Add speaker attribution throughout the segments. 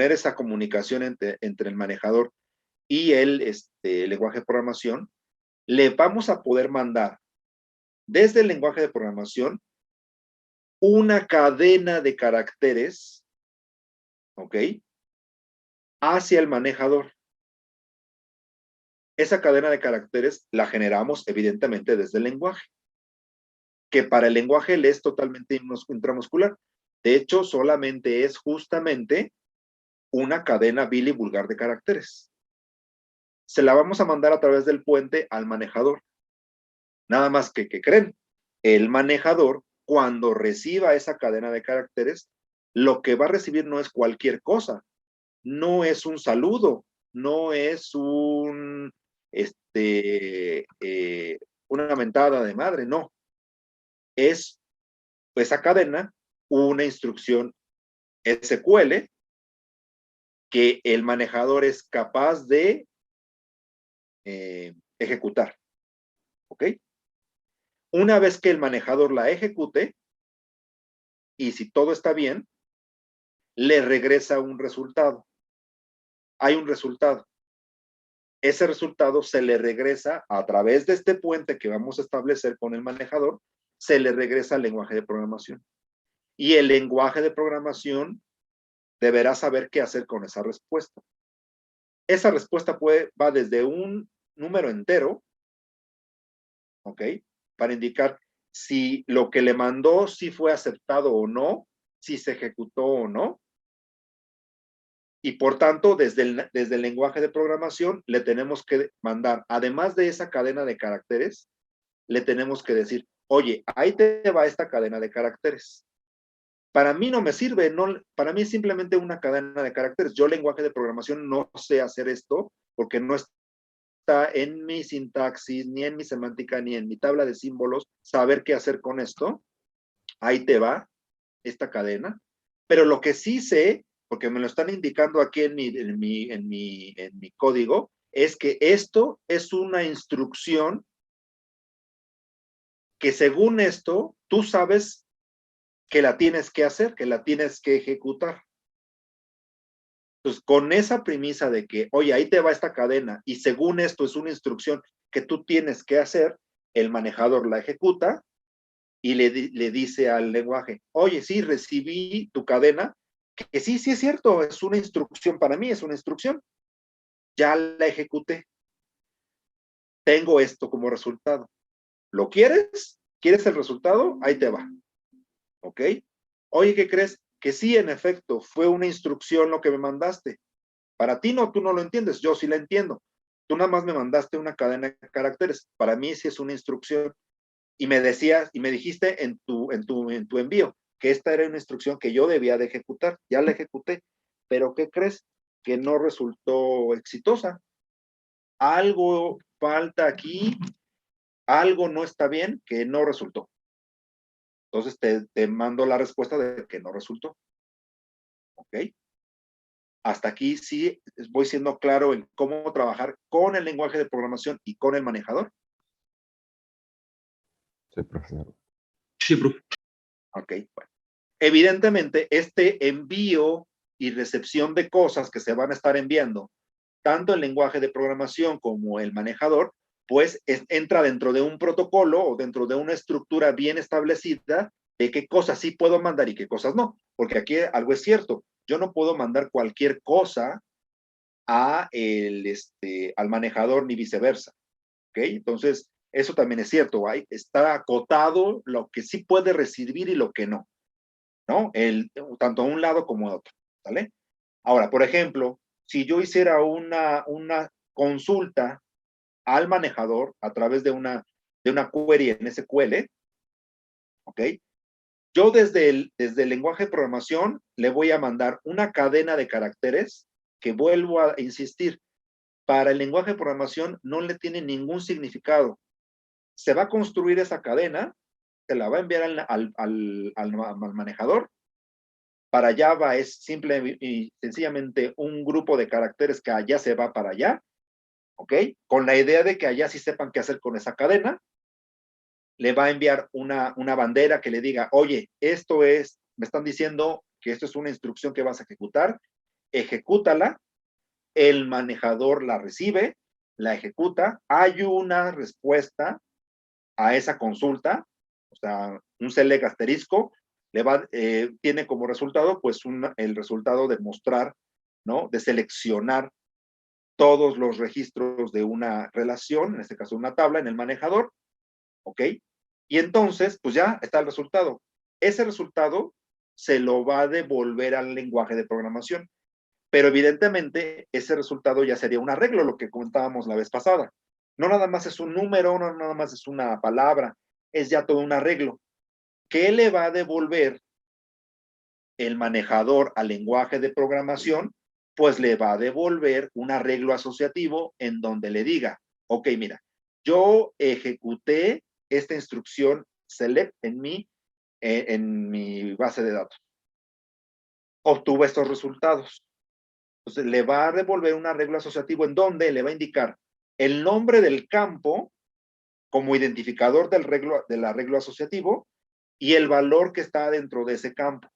Speaker 1: esa comunicación entre el manejador y el lenguaje de programación, le vamos a poder mandar desde el lenguaje de programación una cadena de caracteres, ¿ok? Hacia el manejador. Esa cadena de caracteres la generamos evidentemente desde el lenguaje, que para el lenguaje le es totalmente intramuscular. De hecho, solamente es justamente una cadena bilivulgar de caracteres. Se la vamos a mandar a través del puente al manejador. Nada más que, ¿qué creen? El manejador, cuando reciba esa cadena de caracteres, lo que va a recibir no es cualquier cosa. No es un saludo, no es una mentada de madre, no. Es esa cadena, una instrucción SQL que el manejador es capaz de ejecutar. ¿Ok? Una vez que el manejador la ejecute, y si todo está bien, le regresa un resultado. Hay un resultado. Ese resultado se le regresa a través de este puente que vamos a establecer con el manejador, se le regresa al lenguaje de programación. Y el lenguaje de programación deberá saber qué hacer con esa respuesta. Esa respuesta va desde un número entero, ¿ok? Para indicar si lo que le mandó si fue aceptado o no, si se ejecutó o no. Y por tanto, desde el lenguaje de programación, le tenemos que mandar, además de esa cadena de caracteres, le tenemos que decir, oye, ahí te va esta cadena de caracteres. Para mí no me sirve, no, para mí es simplemente una cadena de caracteres. Yo, lenguaje de programación, no sé hacer esto porque no está en mi sintaxis, ni en mi semántica, ni en mi tabla de símbolos, saber qué hacer con esto. Ahí te va esta cadena. Pero lo que sí sé, porque me lo están indicando aquí en mi código, es que esto es una instrucción que según esto, tú sabes que la tienes que hacer, que la tienes que ejecutar. Entonces, con esa premisa de que, oye, ahí te va esta cadena y según esto es una instrucción que tú tienes que hacer, el manejador la ejecuta y le dice al lenguaje, oye, sí, recibí tu cadena, que sí, sí es cierto, es una instrucción para mí, es una instrucción, ya la ejecuté, tengo esto como resultado. ¿Lo quieres? ¿Quieres el resultado? Ahí te va. ¿Ok? Oye, ¿qué crees? Que sí, en efecto, fue una instrucción lo que me mandaste. Para ti no, tú no lo entiendes, yo sí la entiendo. Tú nada más me mandaste una cadena de caracteres. Para mí sí es una instrucción. Y me decías, y me dijiste en tu envío, que esta era una instrucción que yo debía de ejecutar. Ya la ejecuté. Pero ¿qué crees? Que no resultó exitosa. Algo falta aquí, algo no está bien, que no resultó. Entonces te mando la respuesta de que no resultó. ¿Ok? Hasta aquí sí voy siendo claro en cómo trabajar con el lenguaje de programación y con el manejador.
Speaker 2: Sí, profesor.
Speaker 3: Sí, profe.
Speaker 1: Ok, bueno. Evidentemente, este envío y recepción de cosas que se van a estar enviando, tanto el lenguaje de programación como el manejador, pues entra dentro de un protocolo o dentro de una estructura bien establecida de qué cosas sí puedo mandar y qué cosas no. Porque aquí algo es cierto, yo no puedo mandar cualquier cosa al manejador ni viceversa. ¿Ok? Entonces, eso también es cierto, está acotado lo que sí puede recibir y lo que no, ¿no? Tanto a un lado como a otro, ¿vale? Ahora, por ejemplo, si yo hiciera una consulta al manejador a través de una query en SQL, ¿ok? Yo desde el lenguaje de programación le voy a mandar una cadena de caracteres que vuelvo a insistir, para el lenguaje de programación no le tiene ningún significado. Se va a construir esa cadena, se la va a enviar al manejador. Para Java es simple y sencillamente un grupo de caracteres que allá se va para allá, ¿ok? Con la idea de que allá sí sepan qué hacer con esa cadena. Le va a enviar una bandera que le diga, oye, me están diciendo que esto es una instrucción que vas a ejecutar ejecútala, el manejador la recibe, la ejecuta, hay una respuesta a esa consulta, o sea, un select asterisco, tiene como resultado, pues, el resultado de mostrar, ¿no? De seleccionar todos los registros de una relación, en este caso una tabla, en el manejador, ¿ok? Y entonces, pues ya está el resultado. Ese resultado se lo va a devolver al lenguaje de programación. Pero evidentemente ese resultado ya sería un arreglo, lo que comentábamos la vez pasada. No nada más es un número, no nada más es una palabra, es ya todo un arreglo. ¿Qué le va a devolver el manejador al lenguaje de programación? Pues le va a devolver un arreglo asociativo en donde le diga, ok, mira, yo ejecuté esta instrucción select en mi base de datos. Obtuve estos resultados. Entonces, le va a devolver un arreglo asociativo en donde le va a indicar el nombre del campo como identificador del arreglo asociativo y el valor que está dentro de ese campo.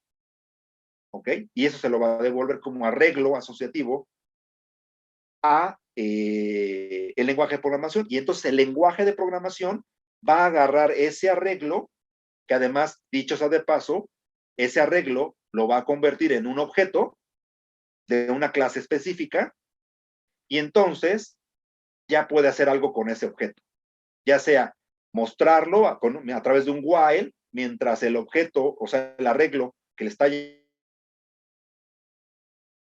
Speaker 1: ¿Ok? Y eso se lo va a devolver como arreglo asociativo a el lenguaje de programación. Y entonces el lenguaje de programación va a agarrar ese arreglo, que además, dicho sea de paso, ese arreglo lo va a convertir en un objeto de una clase específica, y entonces ya puede hacer algo con ese objeto, ya sea mostrarlo a través de un while, mientras el objeto, o sea, el arreglo que le está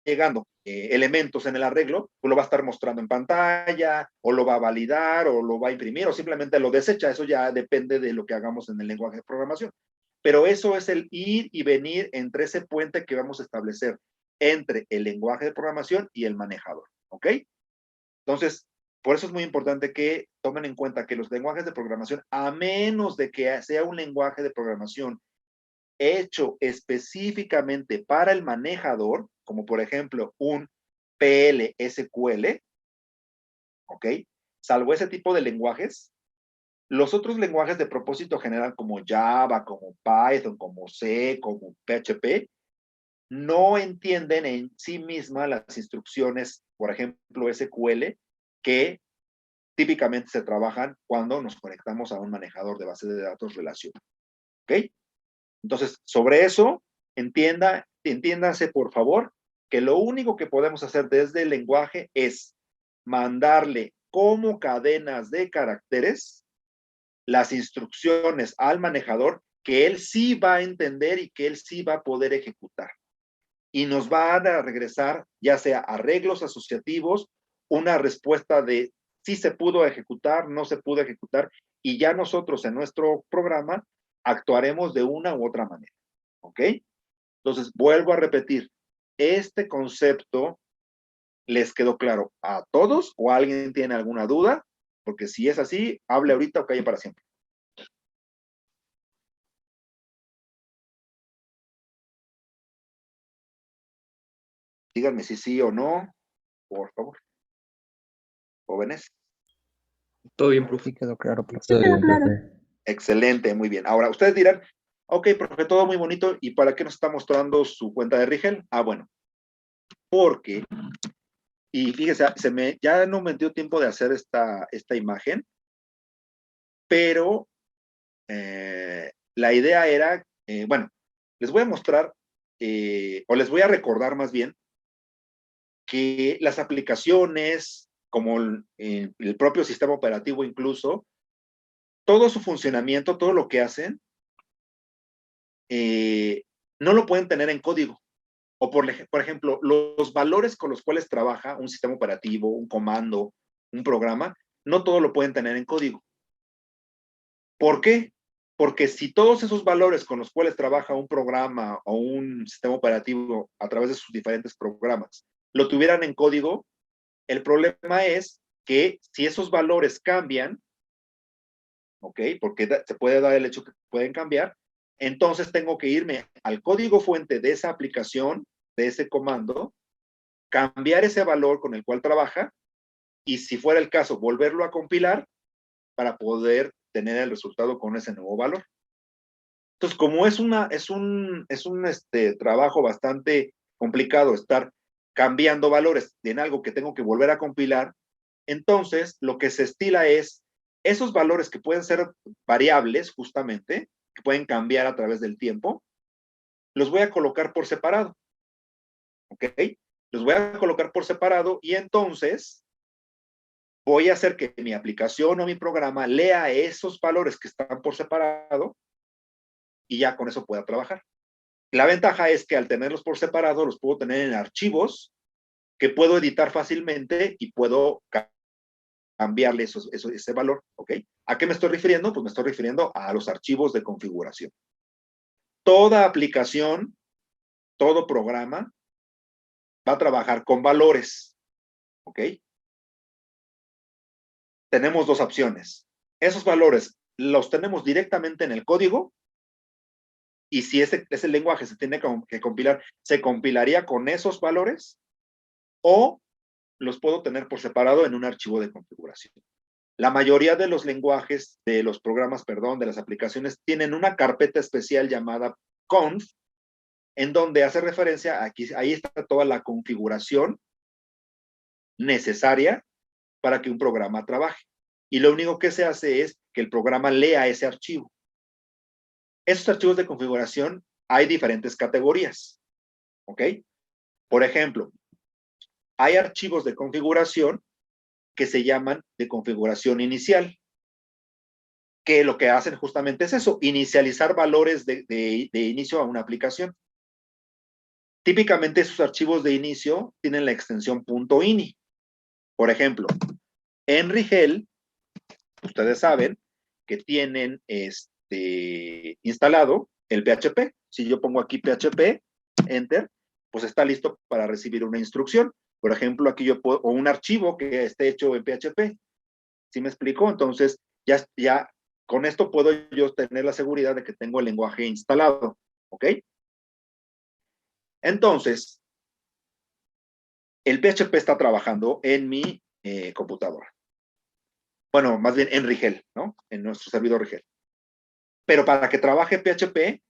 Speaker 1: llegando elementos en el arreglo, pues lo va a estar mostrando en pantalla, o lo va a validar, o lo va a imprimir, o simplemente lo desecha. Eso ya depende de lo que hagamos en el lenguaje de programación. Pero eso es el ir y venir entre ese puente que vamos a establecer entre el lenguaje de programación y el manejador. ¿Ok? Entonces, por eso es muy importante que tomen en cuenta que los lenguajes de programación, a menos de que sea un lenguaje de programación hecho específicamente para el manejador, como por ejemplo un PL/SQL, ¿ok? Salvo ese tipo de lenguajes, los otros lenguajes de propósito general como Java, como Python, como C, como PHP, no entienden en sí mismas las instrucciones, por ejemplo, SQL, que típicamente se trabajan cuando nos conectamos a un manejador de base de datos relacional. ¿Ok? Entonces, sobre eso, entiéndase por favor que lo único que podemos hacer desde el lenguaje es mandarle como cadenas de caracteres las instrucciones al manejador que él sí va a entender y que él sí va a poder ejecutar. Y nos van a regresar ya sea arreglos asociativos, una respuesta de si se pudo ejecutar, no se pudo ejecutar, y ya nosotros en nuestro programa actuaremos de una u otra manera. ¿Ok? Entonces, vuelvo a repetir, ¿este concepto les quedó claro a todos o alguien tiene alguna duda? Porque si es así, hable ahorita o calle para siempre. Díganme si sí o no, por favor. Jóvenes.
Speaker 2: Todo bien, profe.
Speaker 3: Sí quedó claro, profe.
Speaker 4: Sí, quedó claro.
Speaker 1: Excelente, muy bien. Ahora, ustedes dirán, ok, profe, todo muy bonito, ¿y para qué nos está mostrando su cuenta de Rigel? Ah, bueno, porque, y fíjese, ya no me dio tiempo de hacer esta imagen, pero la idea era, bueno, les voy a mostrar, o les voy a recordar más bien, que las aplicaciones, como el propio sistema operativo incluso, todo su funcionamiento, todo lo que hacen, no lo pueden tener en código. O por ejemplo, los valores con los cuales trabaja un sistema operativo, un comando, un programa, no todo lo pueden tener en código. ¿Por qué? Porque si todos esos valores con los cuales trabaja un programa o un sistema operativo a través de sus diferentes programas lo tuvieran en código, el problema es que si esos valores cambian, ¿ok? Porque se puede dar el hecho que pueden cambiar, entonces tengo que irme al código fuente de esa aplicación, de ese comando, cambiar ese valor con el cual trabaja y si fuera el caso, volverlo a compilar para poder tener el resultado con ese nuevo valor. Entonces, como es un trabajo bastante complicado estar cambiando valores en algo que tengo que volver a compilar, entonces lo que se estila es esos valores que pueden ser variables justamente, que pueden cambiar a través del tiempo, los voy a colocar por separado. ¿Ok? Los voy a colocar por separado y entonces voy a hacer que mi aplicación o mi programa lea esos valores que están por separado y ya con eso pueda trabajar. La ventaja es que al tenerlos por separado los puedo tener en archivos que puedo editar fácilmente y puedo cambiarle ese valor. ¿Ok? ¿A qué me estoy refiriendo? Pues me estoy refiriendo a los archivos de configuración. Toda aplicación, todo programa va a trabajar con valores. ¿Ok? Tenemos dos opciones. Esos valores los tenemos directamente en el código y si ese lenguaje se tiene que compilar, se compilaría con esos valores o los puedo tener por separado en un archivo de configuración. La mayoría de los lenguajes, de los programas, perdón, de las aplicaciones, tienen una carpeta especial llamada conf, en donde hace referencia, aquí, ahí está toda la configuración necesaria para que un programa trabaje. Y lo único que se hace es que el programa lea ese archivo. Esos archivos de configuración hay diferentes categorías. ¿Ok? Por ejemplo, hay archivos de configuración que se llaman de configuración inicial, que lo que hacen justamente es eso, inicializar valores de inicio a una aplicación. Típicamente esos archivos de inicio tienen la extensión .ini. Por ejemplo, en Rigel, ustedes saben que tienen instalado el PHP. Si yo pongo aquí PHP, Enter, pues está listo para recibir una instrucción. Por ejemplo, aquí yo puedo, o un archivo que esté hecho en PHP. ¿Sí me explico? Entonces, ya con esto puedo yo tener la seguridad de que tengo el lenguaje instalado. ¿Ok? Entonces, el PHP está trabajando en mi computadora. Bueno, más bien en Rigel, ¿no? En nuestro servidor Rigel. Pero para que trabaje PHP,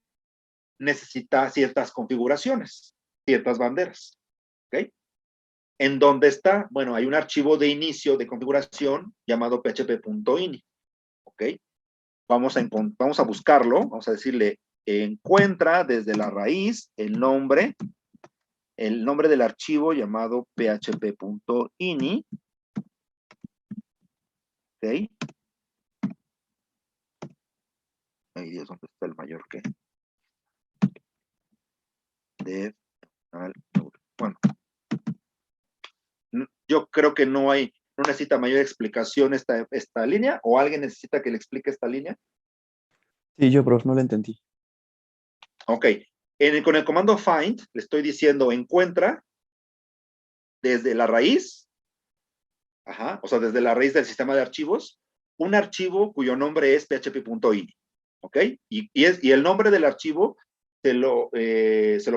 Speaker 1: necesita ciertas configuraciones, ciertas banderas. ¿Ok? ¿En dónde está? Bueno, hay un archivo de inicio de configuración llamado php.ini. ¿Ok? Vamos a buscarlo, vamos a decirle, encuentra desde la raíz el nombre del archivo llamado php.ini. ¿Ok? Ay Dios, ¿dónde está el mayor que? Bueno, yo creo que no necesita mayor explicación esta línea, o alguien necesita que le explique esta línea.
Speaker 2: Sí, yo, profe, no lo entendí.
Speaker 1: Ok, con el comando find le estoy diciendo encuentra desde la raíz, o sea, desde la raíz del sistema de archivos, un archivo cuyo nombre es php.ini. ¿Ok? Y el nombre del archivo se lo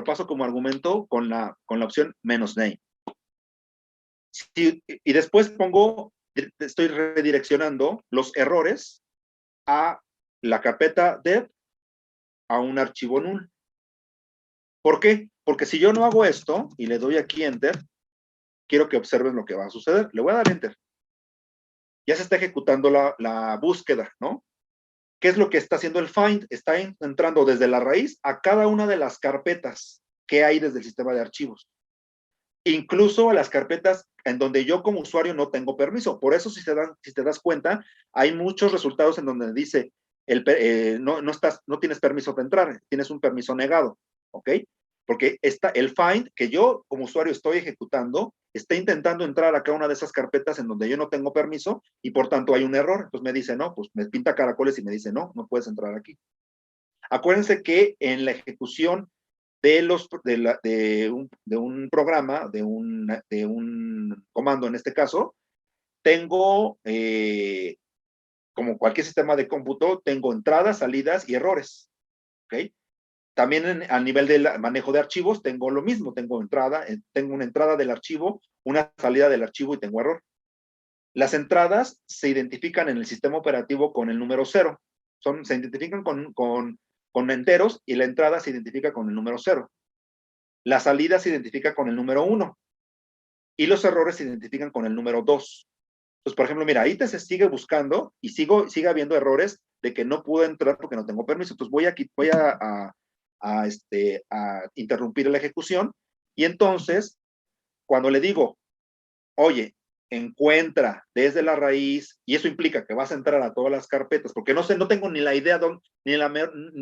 Speaker 1: paso como argumento con la opción "-name". Y después estoy redireccionando los errores a la carpeta dev a un archivo null. ¿Por qué? Porque si yo no hago esto y le doy aquí enter, quiero que observen lo que va a suceder. Le voy a dar enter. Ya se está ejecutando la búsqueda, ¿no? ¿Qué es lo que está haciendo el find? Está entrando desde la raíz a cada una de las carpetas que hay desde el sistema de archivos. Incluso a las carpetas en donde yo como usuario no tengo permiso. Por eso, si te das cuenta, hay muchos resultados en donde dice, no tienes permiso de entrar, tienes un permiso negado. ¿Ok? Porque el find que yo como usuario estoy ejecutando, está intentando entrar a cada una de esas carpetas en donde yo no tengo permiso y por tanto hay un error. Entonces me dice, no, pues me pinta caracoles y me dice, no puedes entrar aquí. Acuérdense que en la ejecución de un programa, de un comando en este caso, tengo, como cualquier sistema de cómputo, tengo entradas, salidas y errores. ¿Ok? También a nivel del manejo de archivos tengo lo mismo, tengo una entrada del archivo, una salida del archivo y tengo error. Las entradas se identifican en el sistema operativo con el número 0. Se identifican con enteros y la entrada se identifica con el número 0. La salida se identifica con el número 1. y los errores se identifican con el número 2. Entonces, por ejemplo, mira, ahí se sigue buscando y sigue habiendo errores de que no puedo entrar porque no tengo permiso. Entonces voy a interrumpir la ejecución y entonces, cuando le digo, oye, encuentra desde la raíz, y eso implica que vas a entrar a todas las carpetas, porque no tengo ni la idea, ni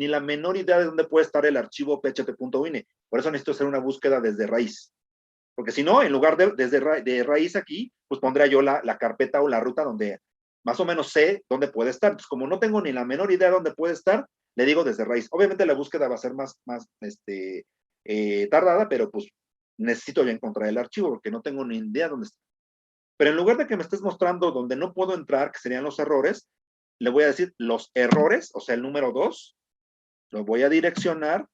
Speaker 1: la menor idea de dónde puede estar el archivo php.ini. Por eso necesito hacer una búsqueda desde raíz. Porque si no, en lugar de raíz aquí, pues pondría yo la carpeta o la ruta donde más o menos sé dónde puede estar. Entonces, como no tengo ni la menor idea de dónde puede estar, le digo desde raíz. Obviamente la búsqueda va a ser más tardada, pero pues necesito ya encontrar el archivo porque no tengo ni idea dónde está. Pero en lugar de que me estés mostrando donde no puedo entrar, que serían los errores, le voy a decir los errores, o sea, el número 2, lo voy a direccionar.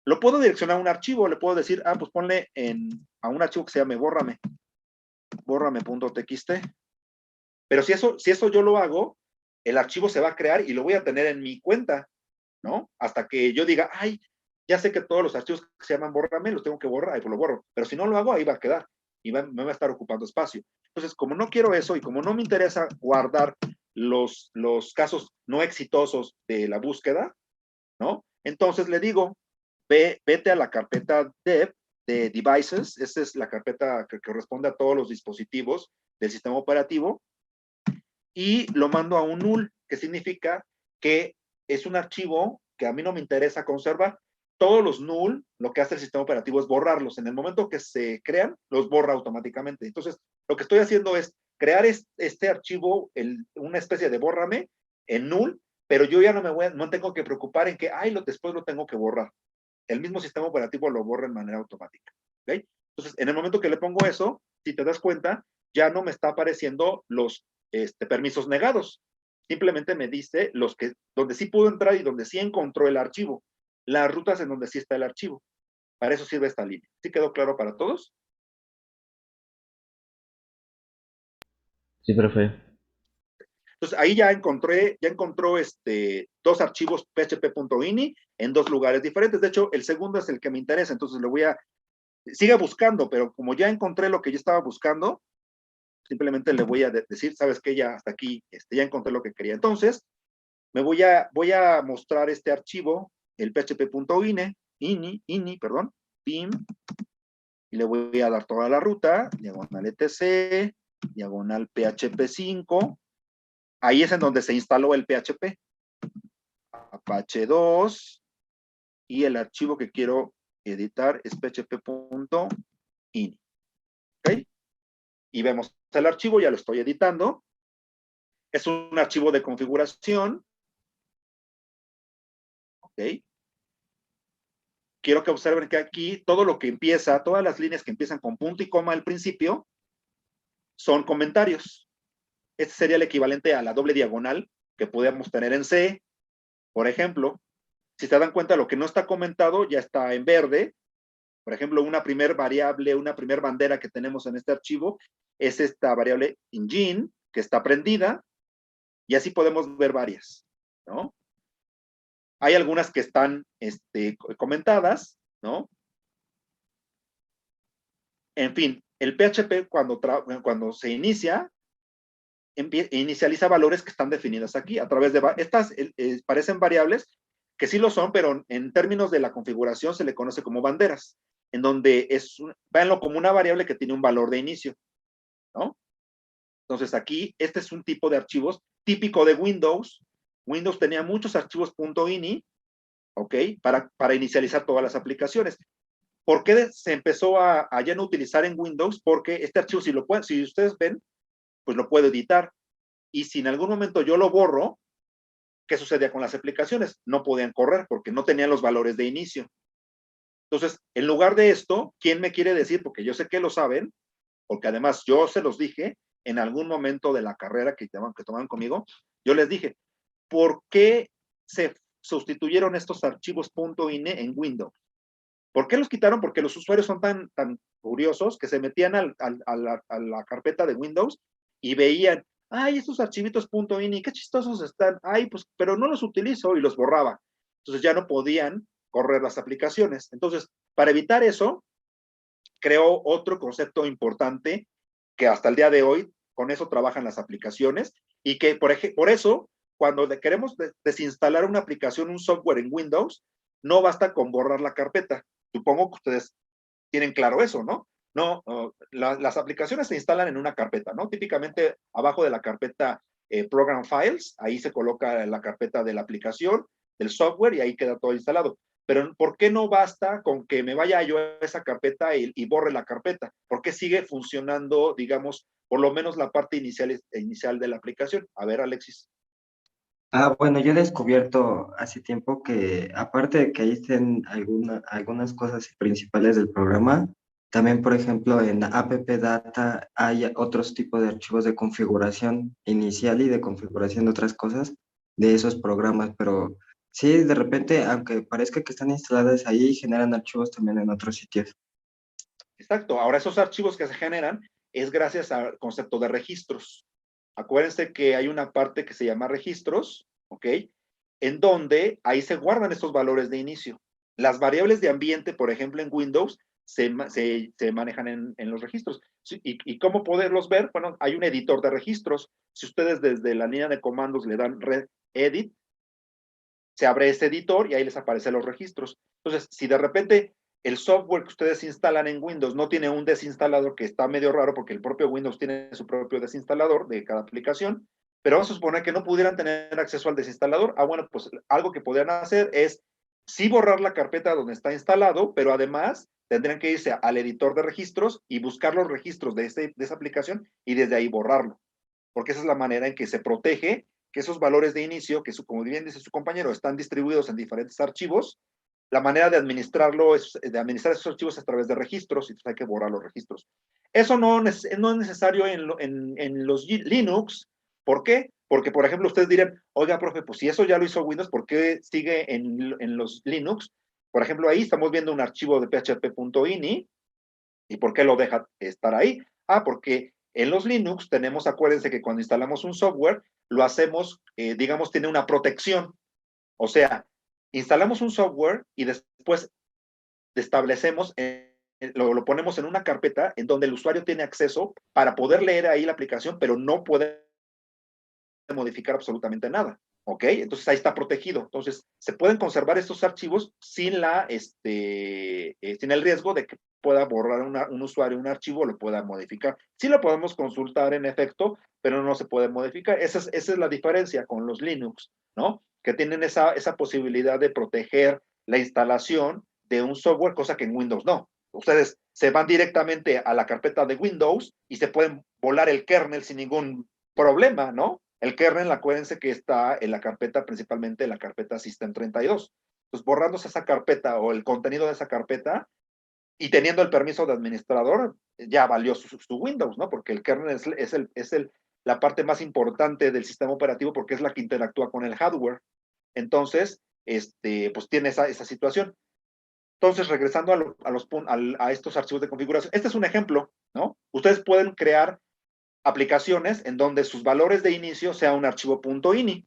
Speaker 1: Lo puedo direccionar a un archivo, le puedo decir, pues ponle a un archivo que se llame bórrame.txt. Pero si eso yo lo hago, el archivo se va a crear y lo voy a tener en mi cuenta, ¿no? Hasta que yo diga, ya sé que todos los archivos que se llaman bórrame los tengo que borrar, ahí pues lo borro. Pero si no lo hago, ahí va a quedar y me va a estar ocupando espacio. Entonces, como no quiero eso y como no me interesa guardar los casos no exitosos de la búsqueda, ¿no? Entonces le digo, vete a la carpeta dev de devices, esa es la carpeta que corresponde a todos los dispositivos del sistema operativo, y lo mando a un null, que significa que es un archivo que a mí no me interesa conservar. Todos los null, lo que hace el sistema operativo es borrarlos. En el momento que se crean, los borra automáticamente. Entonces, lo que estoy haciendo es crear este archivo, una especie de bórrame en null, pero yo ya no tengo que preocupar en que, después lo tengo que borrar. El mismo sistema operativo lo borra de manera automática. ¿Okay? Entonces, en el momento que le pongo eso, si te das cuenta, ya no me está apareciendo los permisos negados. Simplemente me dice donde sí pudo entrar y donde sí encontró el archivo. Las rutas en donde sí está el archivo. Para eso sirve esta línea. ¿Sí quedó claro para todos?
Speaker 2: Sí, profe.
Speaker 1: Entonces, ahí ya encontró dos archivos php.ini en dos lugares diferentes. De hecho, el segundo es el que me interesa, entonces sigue buscando, pero como ya encontré lo que yo estaba buscando, simplemente le voy a decir, sabes que ya hasta aquí, ya encontré lo que quería. Entonces, voy a mostrar este archivo, el php.ini, perdón, pim, y le voy a dar toda la ruta, diagonal etc, diagonal php5, ahí es en donde se instaló el PHP, Apache 2, y el archivo que quiero editar es php.ini, ¿ok? Y vemos el archivo, ya lo estoy editando, es un archivo de configuración, ¿ok? Quiero que observen que aquí todo lo que empieza, todas las líneas que empiezan con punto y coma al principio, son comentarios. Este sería el equivalente a la doble diagonal que podemos tener en C, por ejemplo. Si se dan cuenta, lo que no está comentado ya está en verde. Por ejemplo, una primer variable, una primer bandera que tenemos en este archivo es esta variable engine, que está prendida, y así podemos ver varias, ¿no? Hay algunas que están comentadas, ¿no? En fin, el PHP cuando se inicia, inicializa valores que están definidos aquí a través de estas parecen variables que sí lo son, pero en términos de la configuración se le conoce como banderas, en donde véanlo como una variable que tiene un valor de inicio, ¿no? Entonces aquí, este es un tipo de archivos típico de Windows. Windows tenía muchos archivos .ini, ¿ok? Para inicializar todas las aplicaciones. ¿Por qué se empezó a ya no utilizar en Windows? Porque este archivo, si ustedes ven, pues lo puedo editar. Y si en algún momento yo lo borro, ¿qué sucedía con las aplicaciones? No podían correr porque no tenían los valores de inicio. Entonces, en lugar de esto, ¿quién me quiere decir? Porque yo sé que lo saben, porque además yo se los dije en algún momento de la carrera que tomaban conmigo, yo les dije, ¿por qué se sustituyeron estos archivos .ini en Windows? ¿Por qué los quitaron? Porque los usuarios son tan curiosos que se metían a la carpeta de Windows y veían, estos archivitos .ini, qué chistosos están, pues, pero no los utilizo, y los borraba. Entonces ya no podían correr las aplicaciones. Entonces, para evitar eso, creó otro concepto importante que hasta el día de hoy con eso trabajan las aplicaciones y que por eso cuando queremos desinstalar una aplicación, un software en Windows, no basta con borrar la carpeta. Supongo que ustedes tienen claro eso, ¿no? No, las aplicaciones se instalan en una carpeta, ¿no? Típicamente abajo de la carpeta Program Files, ahí se coloca la carpeta de la aplicación, del software y ahí queda todo instalado. Pero ¿por qué no basta con que me vaya yo a esa carpeta y borre la carpeta? ¿Por qué sigue funcionando, digamos, por lo menos la parte inicial de la aplicación? A ver, Alexis.
Speaker 3: Bueno, yo he descubierto hace tiempo que aparte de que ahí estén algunas cosas principales del programa, también, por ejemplo, en app data hay otros tipos de archivos de configuración inicial y de configuración de otras cosas de esos programas, pero sí, de repente, aunque parezca que están instaladas ahí, generan archivos también en otros sitios.
Speaker 1: Exacto. Ahora, esos archivos que se generan es gracias al concepto de registros. Acuérdense que hay una parte que se llama registros, ¿ok? En donde ahí se guardan estos valores de inicio. Las variables de ambiente, por ejemplo, en Windows, se manejan en los registros. ¿Y cómo poderlos ver? Bueno, hay un editor de registros. Si ustedes desde la línea de comandos le dan edit, se abre ese editor y ahí les aparecen los registros. Entonces, si de repente el software que ustedes instalan en Windows no tiene un desinstalador, que está medio raro porque el propio Windows tiene su propio desinstalador de cada aplicación, pero vamos a suponer que no pudieran tener acceso al desinstalador. Bueno, pues algo que podrían hacer es sí borrar la carpeta donde está instalado, pero además tendrían que irse al editor de registros y buscar los registros de esa aplicación y desde ahí borrarlo, porque esa es la manera en que se protege que esos valores de inicio, que como bien dice su compañero, están distribuidos en diferentes archivos. La manera de administrarlo de administrar esos archivos a través de registros, y hay que borrar los registros. Eso no es necesario en los Linux. ¿Por qué? Porque, por ejemplo, ustedes dirán, oiga, profe, pues si eso ya lo hizo Windows, ¿por qué sigue en los Linux? Por ejemplo, ahí estamos viendo un archivo de php.ini, ¿y por qué lo deja estar ahí? Porque en los Linux tenemos, acuérdense que cuando instalamos un software, lo hacemos, digamos, tiene una protección. O sea, instalamos un software y después establecemos, lo ponemos en una carpeta en donde el usuario tiene acceso para poder leer ahí la aplicación, pero no puede modificar absolutamente nada. ¿Ok? Entonces ahí está protegido. Entonces, se pueden conservar estos archivos sin sin el riesgo de que pueda borrar un usuario un archivo o lo pueda modificar. Sí lo podemos consultar en efecto, pero no se puede modificar. Esa es la diferencia con los Linux, ¿no? Que tienen esa posibilidad de proteger la instalación de un software, cosa que en Windows no. Ustedes se van directamente a la carpeta de Windows y se pueden volar el kernel sin ningún problema, ¿no? El kernel, acuérdense que está en la carpeta, principalmente en la carpeta System32. Pues borrándose esa carpeta o el contenido de esa carpeta y teniendo el permiso de administrador, ya valió su Windows, ¿no? Porque el kernel es la parte más importante del sistema operativo porque es la que interactúa con el hardware. Entonces, pues tiene esa situación. Entonces, regresando a estos archivos de configuración, este es un ejemplo, ¿no? Ustedes pueden crear aplicaciones en donde sus valores de inicio sea un archivo .ini.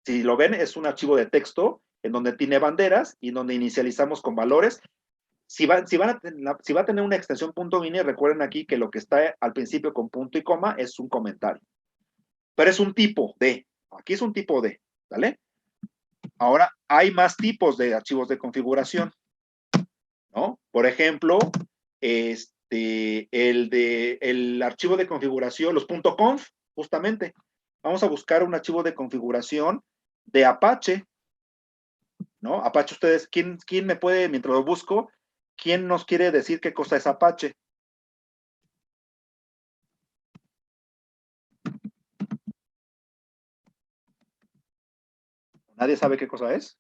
Speaker 1: Si lo ven, es un archivo de texto en donde tiene banderas y en donde inicializamos con valores. Si va a tener una extensión .ini, recuerden aquí que lo que está al principio con punto y coma es un comentario. Pero es un tipo de. Aquí es un tipo de, ¿vale? Ahora, hay más tipos de archivos de configuración, ¿no? Por ejemplo, el archivo de configuración, los .conf, justamente. Vamos a buscar un archivo de configuración de Apache, ¿no? Apache, ustedes, ¿quién me puede, mientras lo busco, quién nos quiere decir qué cosa es Apache? ¿Nadie sabe qué cosa es?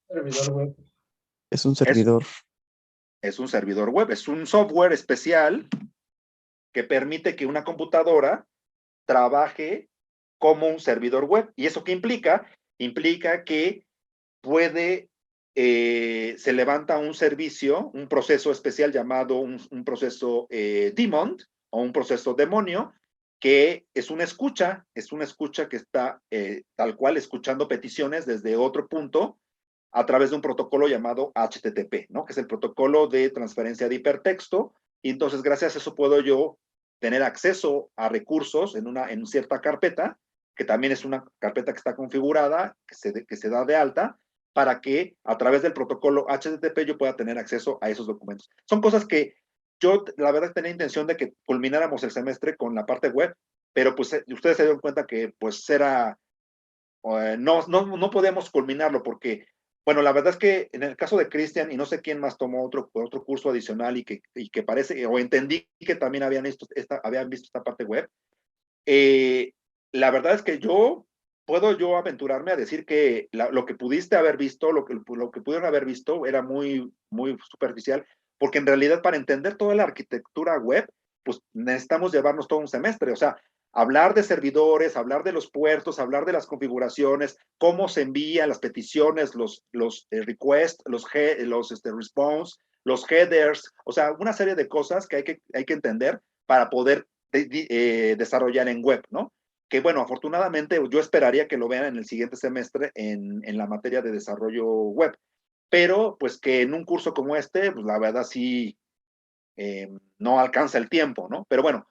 Speaker 4: Servidor web.
Speaker 5: Es un servidor.
Speaker 1: Es un servidor web, es un software especial que permite que una computadora trabaje como un servidor web. ¿Y eso qué implica? Implica que se levanta un servicio, un proceso especial llamado un proceso daemon o un proceso demonio, que es una escucha que está tal cual escuchando peticiones desde otro punto a través de un protocolo llamado HTTP, ¿no? Que es el protocolo de transferencia de hipertexto, y entonces gracias a eso puedo yo tener acceso a recursos en cierta carpeta, que también es una carpeta que está configurada, que se da de alta, para que a través del protocolo HTTP yo pueda tener acceso a esos documentos. Son cosas que yo, la verdad, tenía intención de que culmináramos el semestre con la parte web, pero pues ustedes se dieron cuenta que pues era, no podíamos culminarlo porque, bueno, la verdad es que en el caso de Cristian, y no sé quién más tomó otro curso adicional y que parece, o entendí que también habían visto esta parte web, la verdad es que puedo yo aventurarme a decir que lo que pudiste haber visto, lo que pudieron haber visto era muy, muy superficial, porque en realidad para entender toda la arquitectura web, pues necesitamos llevarnos todo un semestre, o sea, hablar de servidores, hablar de los puertos, hablar de las configuraciones, cómo se envían las peticiones, los requests, los response, los headers, o sea, una serie de cosas que hay que entender para poder desarrollar en web, ¿no? Que bueno, afortunadamente yo esperaría que lo vean en el siguiente semestre en la materia de desarrollo web, pero pues que en un curso como este, pues la verdad sí no alcanza el tiempo, ¿no? Pero bueno,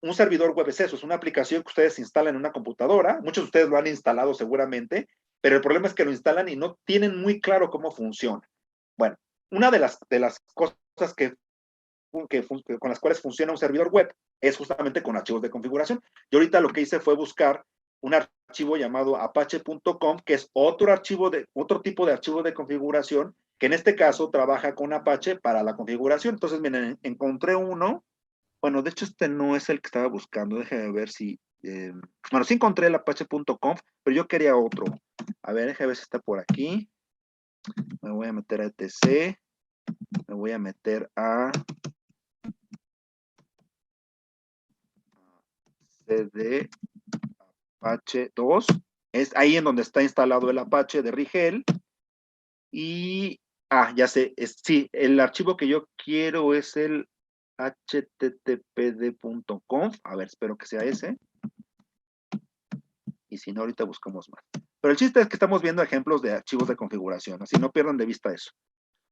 Speaker 1: un servidor web es eso, es una aplicación que ustedes instalan en una computadora, muchos de ustedes lo han instalado seguramente, pero el problema es que lo instalan y no tienen muy claro cómo funciona. Bueno, una de las cosas con las cuales funciona un servidor web es justamente con archivos de configuración. Yo ahorita lo que hice fue buscar un archivo llamado apache.com, que es otro tipo de archivo de configuración, que en este caso trabaja con Apache para la configuración. Entonces, miren, encontré uno. Bueno, de hecho, este no es el que estaba buscando. Déjenme ver si. Bueno, sí encontré el apache.conf, pero yo quería otro. A ver, déjenme ver si está por aquí. Me voy a meter a etc. Me voy a meter a cd Apache 2. Es ahí en donde está instalado el Apache de Rigel. Y, ya sé, sí, el archivo que yo quiero es el httpd.conf. A ver, espero que sea ese. Y si no, ahorita buscamos más. Pero el chiste es que estamos viendo ejemplos de archivos de configuración, así no pierdan de vista eso.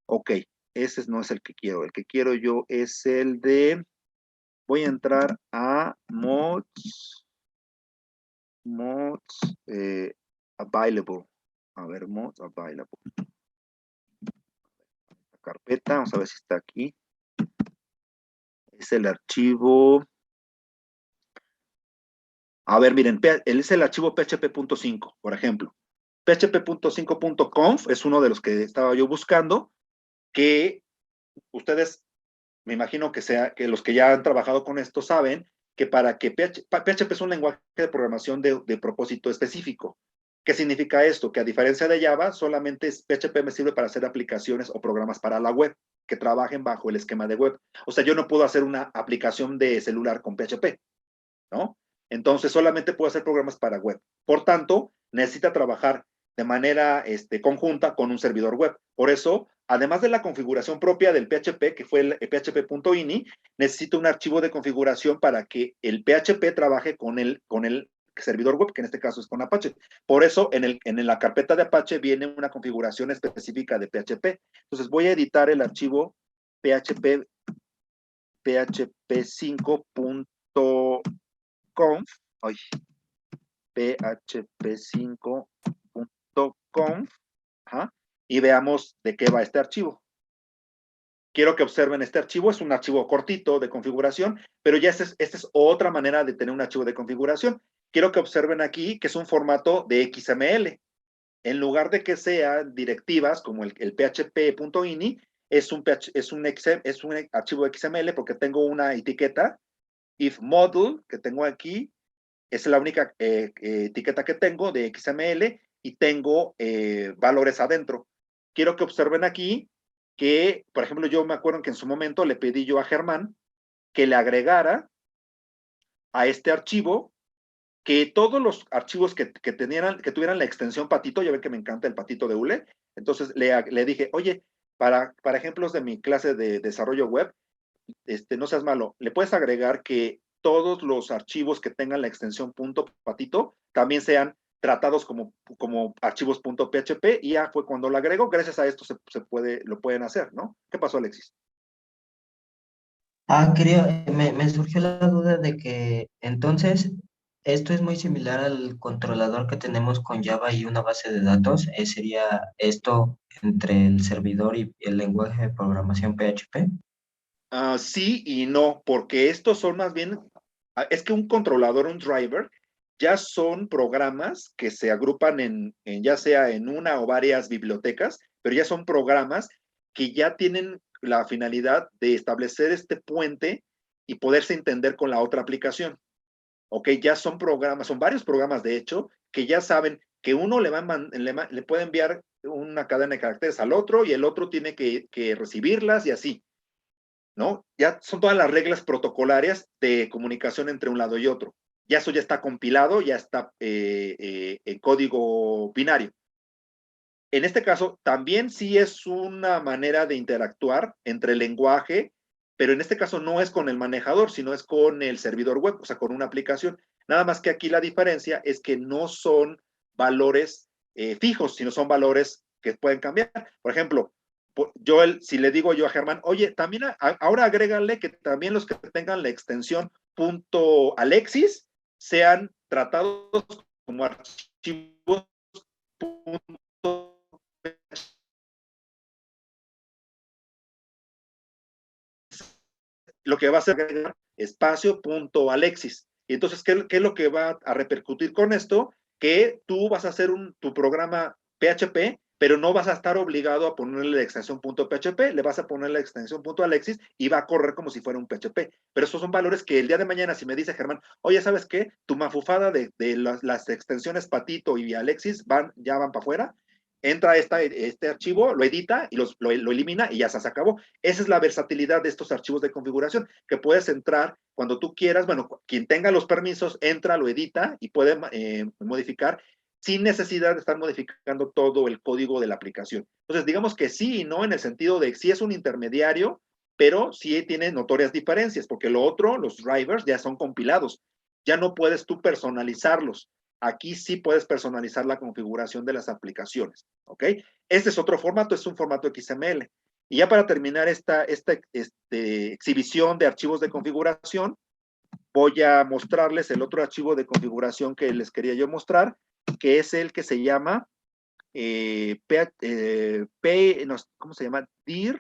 Speaker 1: Ok, ese no es el que quiero. El que quiero yo es el de... Voy a entrar a mods available. A ver, mods available. La carpeta, vamos a ver si está aquí. Es el archivo. A ver, miren, es el archivo php.5, por ejemplo. php.5.conf es uno de los que estaba yo buscando, que ustedes, me imagino que los que ya han trabajado con esto saben que para que PHP es un lenguaje de programación de propósito específico. ¿Qué significa esto? Que a diferencia de Java, solamente PHP me sirve para hacer aplicaciones o programas para la web que trabajen bajo el esquema de web. O sea, yo no puedo hacer una aplicación de celular con PHP, ¿no? Entonces, solamente puedo hacer programas para web. Por tanto, necesita trabajar de manera conjunta con un servidor web. Por eso, además de la configuración propia del PHP, que fue el php.ini, necesito un archivo de configuración para que el PHP trabaje con el servidor web, que en este caso es con Apache. Por eso, en la carpeta de Apache viene una configuración específica de PHP. Entonces, voy a editar el archivo php5.conf, php5.conf, y veamos de qué va este archivo. Quiero que observen este archivo, es un archivo cortito de configuración, pero ya esta es otra manera de tener un archivo de configuración. Quiero que observen aquí que es un formato de XML. En lugar de que sean directivas como el php.ini, es un archivo XML porque tengo una etiqueta, if module, que tengo aquí, es la única etiqueta que tengo de XML y tengo valores adentro. Quiero que observen aquí que, por ejemplo, yo me acuerdo que en su momento le pedí yo a Germán que le agregara a este archivo que todos los archivos que tuvieran la extensión patito, ya ven que me encanta el patito de hule, entonces le dije, oye, para ejemplos de mi clase de desarrollo web, no seas malo, le puedes agregar que todos los archivos que tengan la extensión .patito también sean tratados como archivos .php, y ya fue cuando lo agrego. Gracias a esto lo pueden hacer, ¿no? ¿Qué pasó, Alexis?
Speaker 3: Me surgió la duda de que entonces esto es muy similar al controlador que tenemos con Java y una base de datos. ¿Sería esto entre el servidor y el lenguaje de programación PHP?
Speaker 1: Sí y no, porque estos son más bien, es que un controlador, un driver, ya son programas que se agrupan ya sea en una o varias bibliotecas, pero ya son programas que ya tienen la finalidad de establecer este puente y poderse entender con la otra aplicación. ¿Ok? Ya son programas, son varios programas de hecho, que ya saben que uno le puede enviar una cadena de caracteres al otro y el otro tiene que recibirlas y así, ¿no? Ya son todas las reglas protocolarias de comunicación entre un lado y otro. Ya eso ya está compilado, ya está en código binario. En este caso, también sí es una manera de interactuar entre el lenguaje, pero en este caso no es con el manejador, sino es con el servidor web, o sea, con una aplicación. Nada más que aquí la diferencia es que no son valores fijos, sino son valores que pueden cambiar. Por ejemplo, si le digo yo a Germán, oye, también ahora agrégale que también los que tengan la extensión .alexis sean tratados como archivos lo que va a hacer es espacio.alexis. Y entonces, ¿qué es lo que va a repercutir con esto? Que tú vas a hacer tu programa PHP, pero no vas a estar obligado a ponerle la extensión .php, le vas a poner la extensión .alexis y va a correr como si fuera un PHP. Pero esos son valores que el día de mañana, si me dice Germán, oye, ¿sabes qué? Tu mafufada de las extensiones Patito y Alexis ya van para afuera, entra este archivo, lo edita y lo elimina y ya se acabó. Esa es la versatilidad de estos archivos de configuración, que puedes entrar cuando tú quieras. Bueno, quien tenga los permisos, entra, lo edita y puede modificar sin necesidad de estar modificando todo el código de la aplicación. Entonces, digamos que sí y no, en el sentido de que sí es un intermediario, pero sí tiene notorias diferencias, porque lo otro, los drivers, ya son compilados. Ya no puedes tú personalizarlos. Aquí sí puedes personalizar la configuración de las aplicaciones, ¿ok? Este es otro formato, es un formato XML. Y ya para terminar esta exhibición de archivos de configuración, voy a mostrarles el otro archivo de configuración que les quería yo mostrar, que es el que se llama, ¿cómo se llama? dir,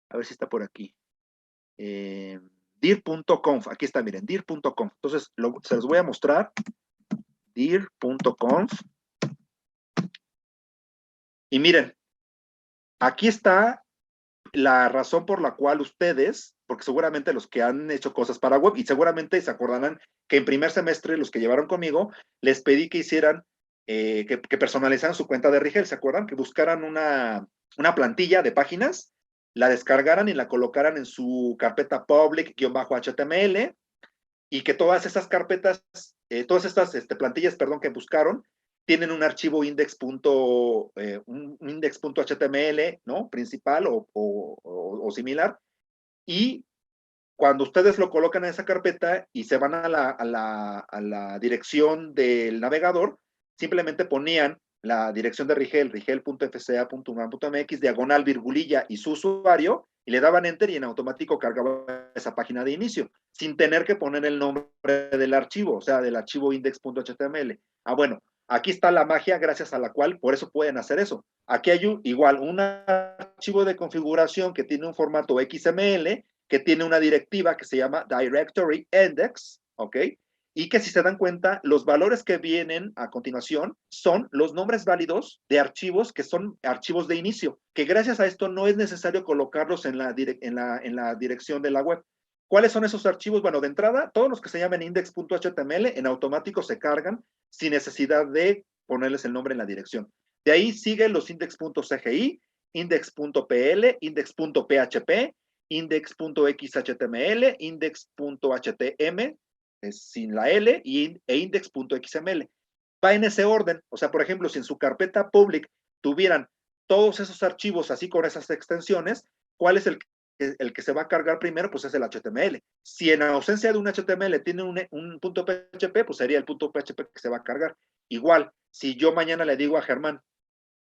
Speaker 1: a ver si está por aquí, dir.conf, aquí está, miren, dir.conf. Entonces, se los voy a mostrar, dir.conf. Y miren, aquí está la razón por la cual ustedes, porque seguramente los que han hecho cosas para web, y seguramente se acordarán que en primer semestre los que llevaron conmigo, les pedí que hicieran, que personalizaran su cuenta de Rigel, ¿se acuerdan? Que buscaran una plantilla de páginas, la descargaran y la colocaran en su carpeta public-html, y que todas esas carpetas, todas estas plantillas, perdón, que buscaron, tienen un archivo un index.html, ¿no? Principal o similar. Y cuando ustedes lo colocan en esa carpeta y se van a la dirección del navegador, simplemente ponían la dirección de Rigel, rigel.fca.unam.mx, diagonal, virgulilla y su usuario, y le daban enter y en automático cargaba esa página de inicio, sin tener que poner el nombre del archivo, o sea, del archivo index.html. Bueno, aquí está la magia gracias a la cual, por eso pueden hacer eso. Aquí hay igual un archivo de configuración que tiene un formato XML, que tiene una directiva que se llama Directory Index, ¿ok? Y que si se dan cuenta, los valores que vienen a continuación son los nombres válidos de archivos que son archivos de inicio, que gracias a esto no es necesario colocarlos en la dirección de la web. ¿Cuáles son esos archivos? Bueno, de entrada, todos los que se llaman index.html en automático se cargan sin necesidad de ponerles el nombre en la dirección. De ahí siguen los index.cgi, index.pl, index.php, index.xhtml, index.htm, sin la L, e index.xml. Va en ese orden. O sea, por ejemplo, si en su carpeta public tuvieran todos esos archivos así con esas extensiones, ¿cuál es el el que se va a cargar primero, pues es el HTML. Si en ausencia de un HTML tiene un punto PHP, pues sería el punto PHP que se va a cargar. Igual, si yo mañana le digo a Germán,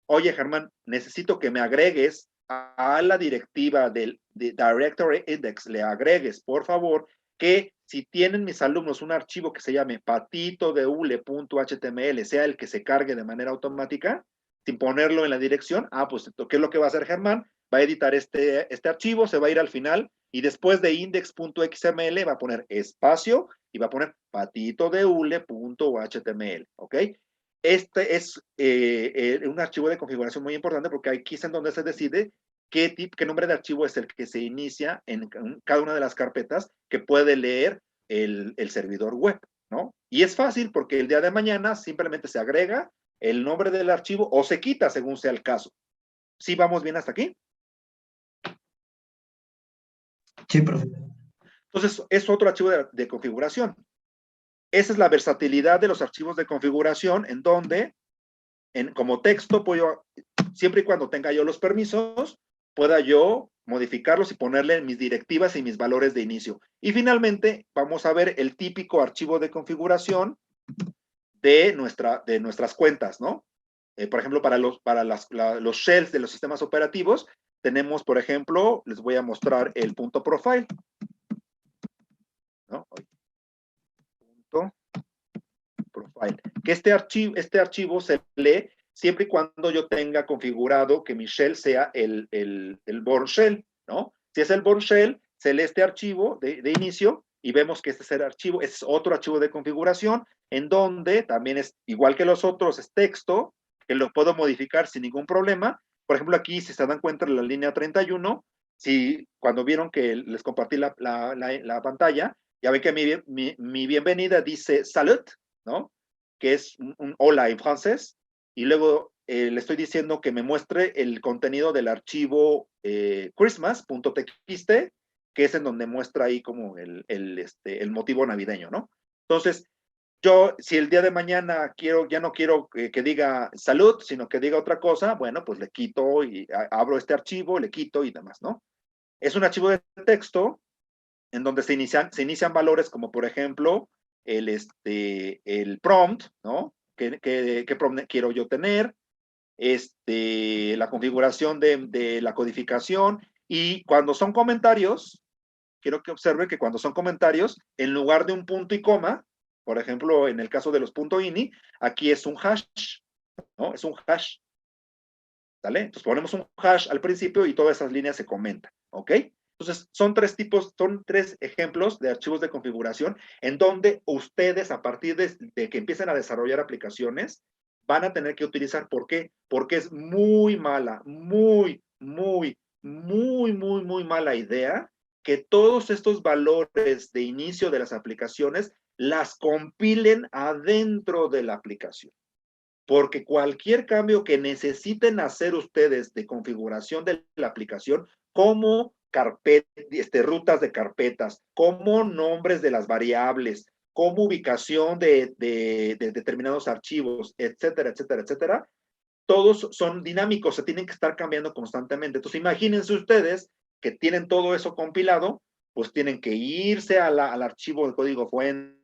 Speaker 1: oye Germán, necesito que me agregues a la directiva del Directory Index, le agregues, por favor, que si tienen mis alumnos un archivo que se llame patitodeule.html, sea el que se cargue de manera automática, sin ponerlo en la dirección, pues, ¿qué es lo que va a hacer Germán? Va a editar este archivo, se va a ir al final, y después de index.xml va a poner espacio, y va a poner patitodeule.html, ¿ok? Este es un archivo de configuración muy importante porque aquí es en donde se decide qué nombre de archivo es el que se inicia en cada una de las carpetas que puede leer el servidor web, ¿no? Y es fácil porque el día de mañana simplemente se agrega el nombre del archivo o se quita según sea el caso. ¿Sí vamos bien hasta aquí?
Speaker 3: Sí, profe.
Speaker 1: Entonces, es otro archivo de configuración. Esa es la versatilidad de los archivos de configuración en donde como texto, siempre y cuando tenga yo los permisos, pueda yo modificarlos y ponerle mis directivas y mis valores de inicio. Y finalmente, vamos a ver el típico archivo de configuración de nuestras cuentas, ¿no? Por ejemplo, para los shells de los sistemas operativos, tenemos, por ejemplo, les voy a mostrar el punto profile, ¿no? Punto profile. Que este archivo se lee siempre y cuando yo tenga configurado que mi shell sea el born shell, ¿no? Si es el born shell, se lee este archivo de inicio y vemos que este es el archivo, es otro archivo de configuración en donde también es igual que los otros, es texto, que lo puedo modificar sin ningún problema. Por ejemplo, aquí, si se dan cuenta en la línea 31, si cuando vieron que les compartí la pantalla, ya ven que mi bienvenida dice salut, ¿no? Que es un hola en francés, y luego le estoy diciendo que me muestre el contenido del archivo christmas.txt, que es en donde muestra ahí como el motivo navideño, ¿no? Entonces, yo, si el día de mañana ya no quiero que diga salud, sino que diga otra cosa, bueno, pues le quito y abro este archivo, le quito y demás, ¿no? Es un archivo de texto en donde se inician valores como, por ejemplo, el prompt, ¿no? ¿Qué prompt quiero yo tener? La configuración de la codificación, y cuando son comentarios, quiero que observen que cuando son comentarios, en lugar de un punto y coma, por ejemplo, en el caso de los .ini, aquí es un hash, ¿no? Es un hash, ¿sale? Entonces ponemos un hash al principio y todas esas líneas se comentan, ¿ok? Entonces, son tres ejemplos de archivos de configuración en donde ustedes, a partir de que empiecen a desarrollar aplicaciones, van a tener que utilizar. ¿Por qué? Porque es muy mala, muy mala idea que todos estos valores de inicio de las aplicaciones las compilen adentro de la aplicación. Porque cualquier cambio que necesiten hacer ustedes de configuración de la aplicación, como rutas de carpetas, como nombres de las variables, como ubicación de determinados archivos, etcétera, etcétera, etcétera, todos son dinámicos, se tienen que estar cambiando constantemente. Entonces, imagínense ustedes que tienen todo eso compilado, pues tienen que irse al archivo de código fuente,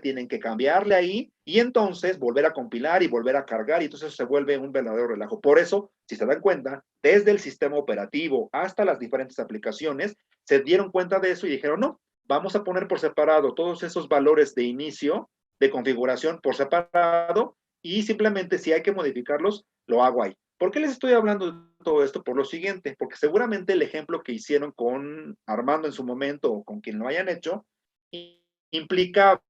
Speaker 1: tienen que cambiarle ahí y entonces volver a compilar y volver a cargar, y entonces se vuelve un verdadero relajo. Por eso, si se dan cuenta, desde el sistema operativo hasta las diferentes aplicaciones, se dieron cuenta de eso y dijeron, no, vamos a poner por separado todos esos valores de inicio, de configuración por separado, y simplemente si hay que modificarlos, lo hago ahí. ¿Por qué les estoy hablando de todo esto? Por lo siguiente, porque seguramente el ejemplo que hicieron con Armando en su momento o con quien lo hayan hecho, implicaba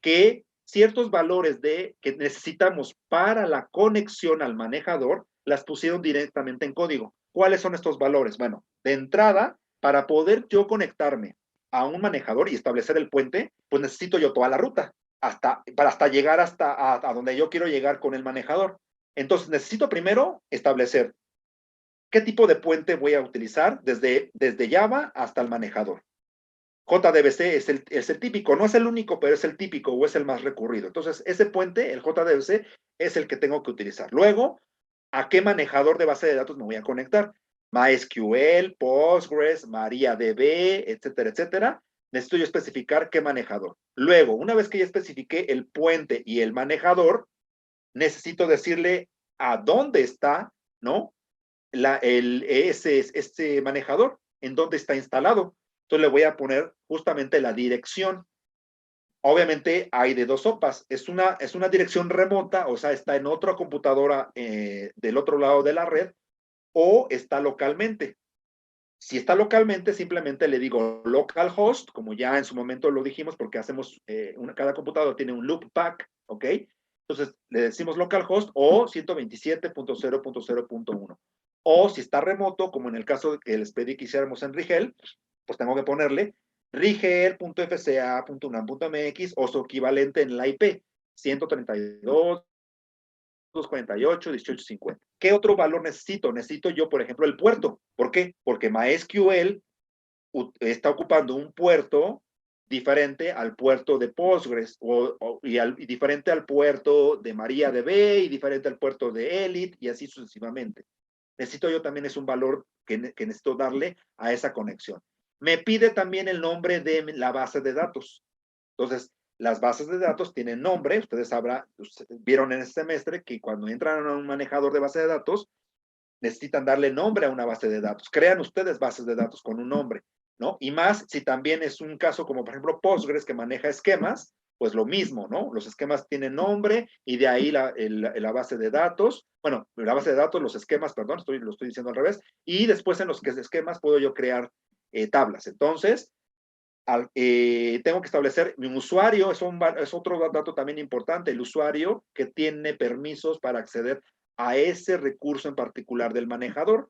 Speaker 1: que ciertos valores que necesitamos para la conexión al manejador las pusieron directamente en código. ¿Cuáles son estos valores? Bueno, de entrada, para poder yo conectarme a un manejador y establecer el puente, pues necesito yo toda la ruta, para llegar a donde yo quiero llegar con el manejador. Entonces, necesito primero establecer qué tipo de puente voy a utilizar desde Java hasta el manejador. JDBC es el típico, no es el único, pero es el típico o es el más recurrido. Entonces, ese puente, el JDBC, es el que tengo que utilizar. Luego, ¿a qué manejador de base de datos me voy a conectar? MySQL, Postgres, MariaDB, etcétera, etcétera. Necesito yo especificar qué manejador. Luego, una vez que ya especifiqué el puente y el manejador, necesito decirle a dónde está, ¿no? Este manejador, en dónde está instalado. Entonces le voy a poner justamente la dirección. Obviamente hay de dos sopas. Es una dirección remota, o sea, está en otra computadora del otro lado de la red, o está localmente. Si está localmente, simplemente le digo localhost, como ya en su momento lo dijimos, porque hacemos, cada computador tiene un loopback, ¿ok? Entonces le decimos localhost o 127.0.0.1. O si está remoto, como en el caso que les pedí que hiciéramos en Rigel, pues tengo que ponerle rigel.fca.unam.mx o su equivalente en la IP, 132. 248, 1850. ¿Qué otro valor necesito? Necesito yo, por ejemplo, el puerto. ¿Por qué? Porque MySQL está ocupando un puerto diferente al puerto de Postgres y diferente al puerto de MariaDB y diferente al puerto de Elite y así sucesivamente. Necesito yo también es un valor que necesito darle a esa conexión. Me pide también el nombre de la base de datos. Entonces, las bases de datos tienen nombre, ustedes vieron en este semestre que cuando entran a un manejador de base de datos, necesitan darle nombre a una base de datos. Crean ustedes bases de datos con un nombre, ¿no? Y más si también es un caso como, por ejemplo, Postgres, que maneja esquemas, pues lo mismo, ¿no? Los esquemas tienen nombre y de ahí la base de datos, bueno, la base de datos, los esquemas, perdón, lo estoy diciendo al revés, y después en los esquemas puedo yo crear tablas. Entonces, tengo que establecer mi usuario, es otro dato también importante, el usuario que tiene permisos para acceder a ese recurso en particular del manejador,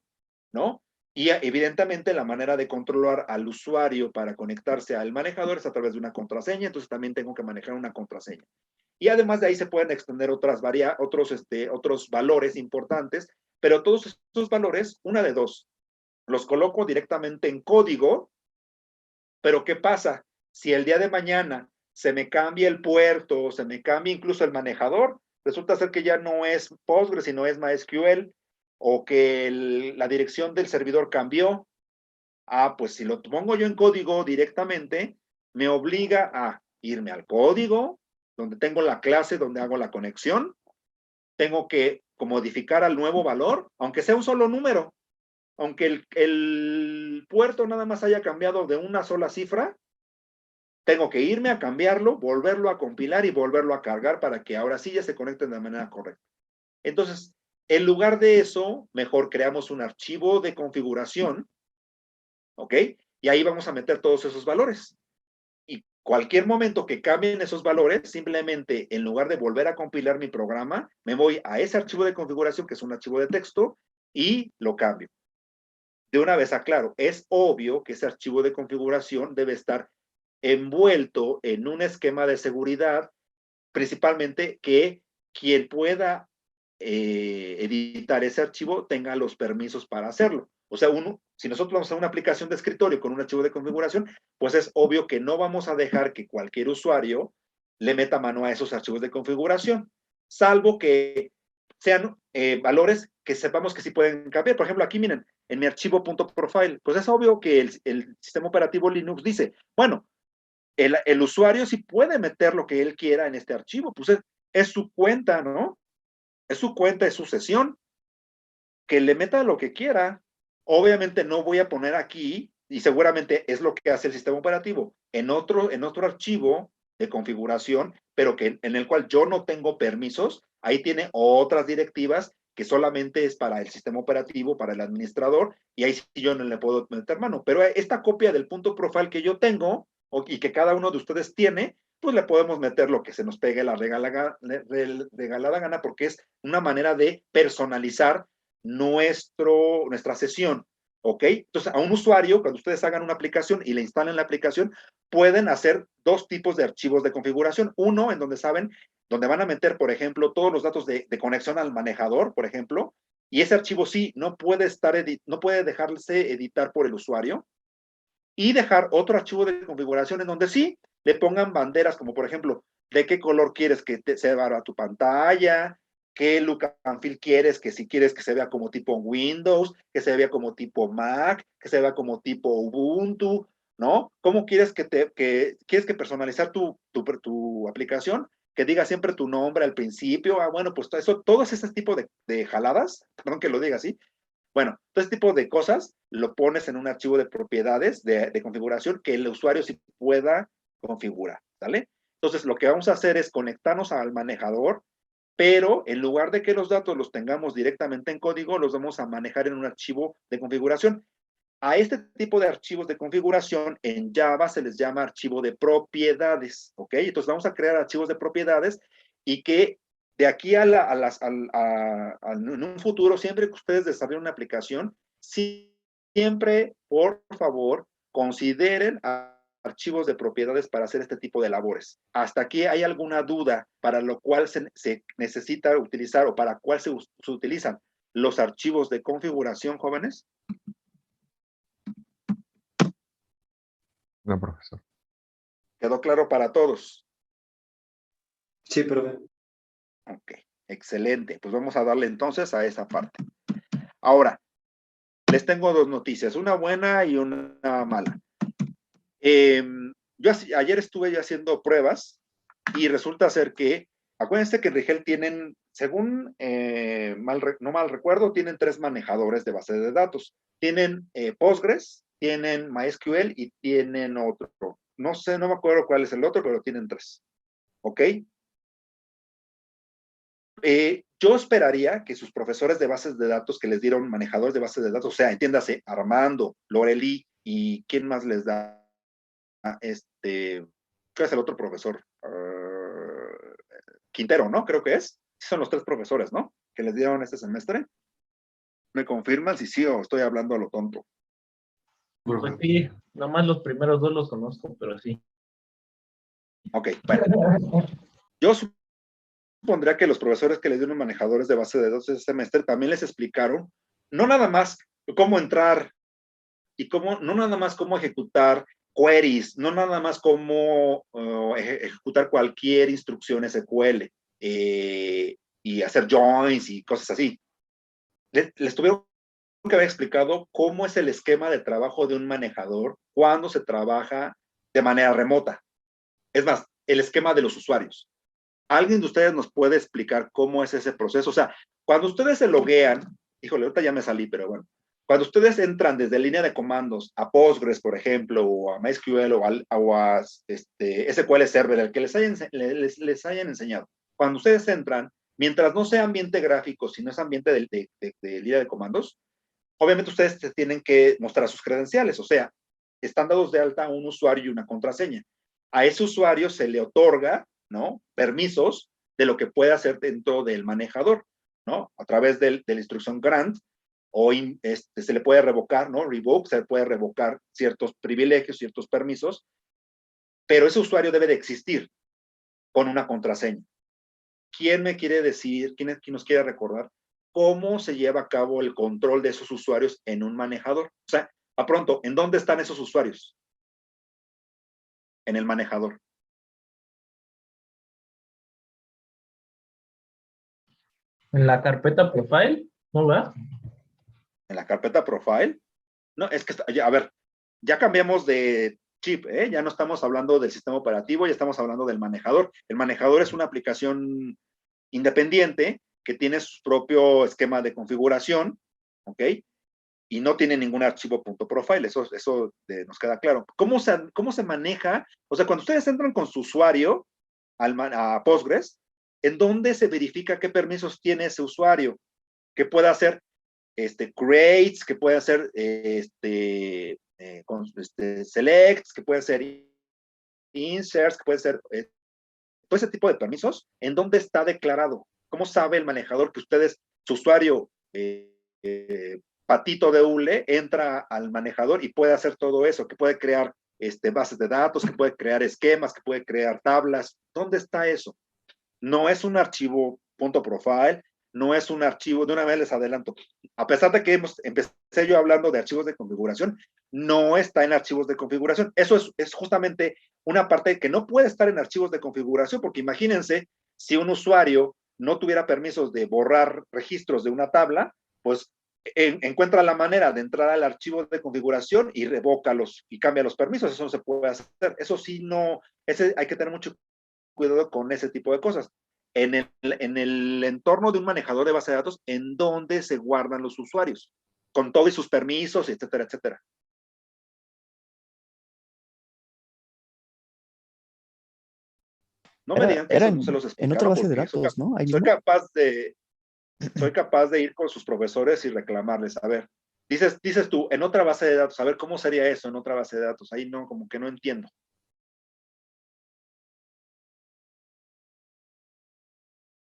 Speaker 1: ¿no? Y evidentemente la manera de controlar al usuario para conectarse al manejador es a través de una contraseña, entonces también tengo que manejar una contraseña. Y además de ahí se pueden extender otros valores importantes, pero todos estos valores, una de dos, los coloco directamente en código. Pero ¿qué pasa? Si el día de mañana se me cambia el puerto, se me cambia incluso el manejador, resulta ser que ya no es Postgres, sino es MySQL, o que la dirección del servidor cambió. Pues si lo pongo yo en código directamente, me obliga a irme al código, donde tengo la clase, donde hago la conexión. Tengo que modificar al nuevo valor, aunque sea un solo número. Aunque el puerto nada más haya cambiado de una sola cifra, tengo que irme a cambiarlo, volverlo a compilar y volverlo a cargar para que ahora sí ya se conecten de manera correcta. Entonces, en lugar de eso, mejor creamos un archivo de configuración, ¿ok? Y ahí vamos a meter todos esos valores. Y cualquier momento que cambien esos valores, simplemente en lugar de volver a compilar mi programa, me voy a ese archivo de configuración, que es un archivo de texto, y lo cambio. De una vez aclaro, es obvio que ese archivo de configuración debe estar envuelto en un esquema de seguridad, principalmente que quien pueda editar ese archivo tenga los permisos para hacerlo. O sea, si nosotros vamos a una aplicación de escritorio con un archivo de configuración, pues es obvio que no vamos a dejar que cualquier usuario le meta mano a esos archivos de configuración, salvo que sean valores que sepamos que sí pueden cambiar. Por ejemplo, aquí miren, en mi archivo .profile, pues es obvio que el sistema operativo Linux dice, bueno, el usuario sí puede meter lo que él quiera en este archivo, pues es su cuenta, ¿no? Es su cuenta, es su sesión, que le meta lo que quiera. Obviamente no voy a poner aquí, y seguramente es lo que hace el sistema operativo, en otro archivo de configuración, pero en el cual yo no tengo permisos, ahí tiene otras directivas que solamente es para el sistema operativo, para el administrador, y ahí sí yo no le puedo meter mano. Pero esta copia del .profile que yo tengo, y que cada uno de ustedes tiene, pues le podemos meter lo que se nos pegue la regalada gana, porque es una manera de personalizar nuestra sesión, ¿ok? Entonces, a un usuario, cuando ustedes hagan una aplicación y le instalen la aplicación, pueden hacer dos tipos de archivos de configuración. Uno, en donde van a meter, por ejemplo, todos los datos de conexión al manejador, por ejemplo, y ese archivo sí no puede dejarse editar por el usuario, y dejar otro archivo de configuración en donde sí le pongan banderas, como por ejemplo, de qué color quieres que se vea tu pantalla, qué look and feel quieres, que si quieres que se vea como tipo Windows, que se vea como tipo Mac, que se vea como tipo Ubuntu, ¿no? ¿Cómo quieres quieres que personalizar tu aplicación? Que diga siempre tu nombre al principio. Bueno, pues todo ese tipo de jaladas, perdón que lo diga así. Bueno, todo este tipo de cosas lo pones en un archivo de propiedades de configuración que el usuario sí pueda configurar, ¿sale? Entonces, lo que vamos a hacer es conectarnos al manejador, pero en lugar de que los datos los tengamos directamente en código, los vamos a manejar en un archivo de configuración. A este tipo de archivos de configuración en Java se les llama archivo de propiedades, ¿ok? Entonces vamos a crear archivos de propiedades y que de aquí en un futuro, siempre que ustedes desarrollen una aplicación, siempre, por favor, consideren archivos de propiedades para hacer este tipo de labores. ¿Hasta aquí hay alguna duda para lo cual se necesita utilizar o para cuál se utilizan los archivos de configuración, jóvenes?
Speaker 4: No, profesor.
Speaker 1: ¿Quedó claro para todos?
Speaker 3: Sí, profe.
Speaker 1: Ok, excelente. Pues vamos a darle entonces a esa parte. Ahora, les tengo dos noticias, una buena y una mala. Ayer estuve yo haciendo pruebas y resulta ser que, acuérdense que en Rigel tienen, según no mal recuerdo, tienen 3 manejadores de base de datos. Tienen Postgres, tienen MySQL y tienen otro. No sé, no me acuerdo cuál es el otro, pero tienen 3. ¿Ok? Yo esperaría que sus profesores de bases de datos que les dieron manejadores de bases de datos, o sea, entiéndase, Armando, Loreli y ¿quién más les da? ¿Cuál es el otro profesor? Quintero, ¿no? Creo que es. Son los 3 profesores, ¿no? Que les dieron este semestre. ¿Me confirman si sí o estoy hablando a lo tonto?
Speaker 6: Pues sí, nomás los primeros 2 los conozco, pero sí.
Speaker 1: Ok, bueno. Yo supondría que los profesores que les dieron manejadores de base de datos este semestre también les explicaron, no nada más cómo entrar y no nada más cómo ejecutar queries, no nada más cómo ejecutar cualquier instrucción SQL y hacer joins y cosas así. Les tuvieron que haber explicado cómo es el esquema de trabajo de un manejador cuando se trabaja de manera remota. Es más, el esquema de los usuarios. ¿Alguien de ustedes nos puede explicar cómo es ese proceso? O sea, cuando ustedes se loguean, híjole, ahorita ya me salí, pero bueno, cuando ustedes entran desde línea de comandos a Postgres, por ejemplo, o a MySQL o a SQL Server, el que les hayan enseñado, cuando ustedes entran, mientras no sea ambiente gráfico, sino es ambiente de línea de comandos, obviamente ustedes tienen que mostrar sus credenciales, o sea, están dados de alta un usuario y una contraseña. A ese usuario se le otorga, ¿no?, permisos de lo que puede hacer dentro del manejador, ¿no? A través de la instrucción grant, o se le puede revocar, ¿no? Revoke, se le puede revocar ciertos privilegios, ciertos permisos, pero ese usuario debe de existir con una contraseña. ¿Quién me quiere decir, quién nos quiere recordar cómo se lleva a cabo el control de esos usuarios en un manejador? O sea, a pronto, ¿en dónde están esos usuarios? En el manejador.
Speaker 6: En la carpeta profile, ¿no va?
Speaker 1: En la carpeta profile. No, es que, a ver, ya cambiamos de chip, ¿eh? Ya no estamos hablando del sistema operativo, ya estamos hablando del manejador. El manejador es una aplicación independiente que tiene su propio esquema de configuración, ¿ok? Y no tiene ningún archivo .profile, eso nos queda claro. ¿Cómo se maneja? O sea, cuando ustedes entran con su usuario a Postgres, ¿en dónde se verifica qué permisos tiene ese usuario? Que pueda hacer creates, que puede hacer selects, que puede hacer inserts, que puede ser todo ese tipo de permisos. ¿En dónde está declarado? ¿Cómo sabe el manejador que su usuario patito de hule, entra al manejador y puede hacer todo eso? Que puede crear bases de datos, que puede crear esquemas, que puede crear tablas. ¿Dónde está eso? No es un archivo .profile, no es un archivo, de una vez les adelanto, a pesar de que empecé yo hablando de archivos de configuración, no está en archivos de configuración. Eso es justamente una parte que no puede estar en archivos de configuración, porque imagínense si un usuario no tuviera permisos de borrar registros de una tabla, pues encuentra la manera de entrar al archivo de configuración y revócalos y cambia los permisos. Eso no se puede hacer. Eso sí, no, hay que tener mucho cuidado con ese tipo de cosas. En el entorno de un manejador de base de datos, en donde se guardan los usuarios, con todos sus permisos, etcétera, etcétera. No me digan que eso no se los
Speaker 5: en otra
Speaker 1: explicaron,
Speaker 5: base de
Speaker 1: porque
Speaker 5: datos, ¿no? Ahí
Speaker 1: soy
Speaker 5: mismo.
Speaker 1: capaz de ir con sus profesores y reclamarles. A ver, dices tú, en otra base de datos, a ver, ¿cómo sería eso en otra base de datos? Ahí no, como que no entiendo.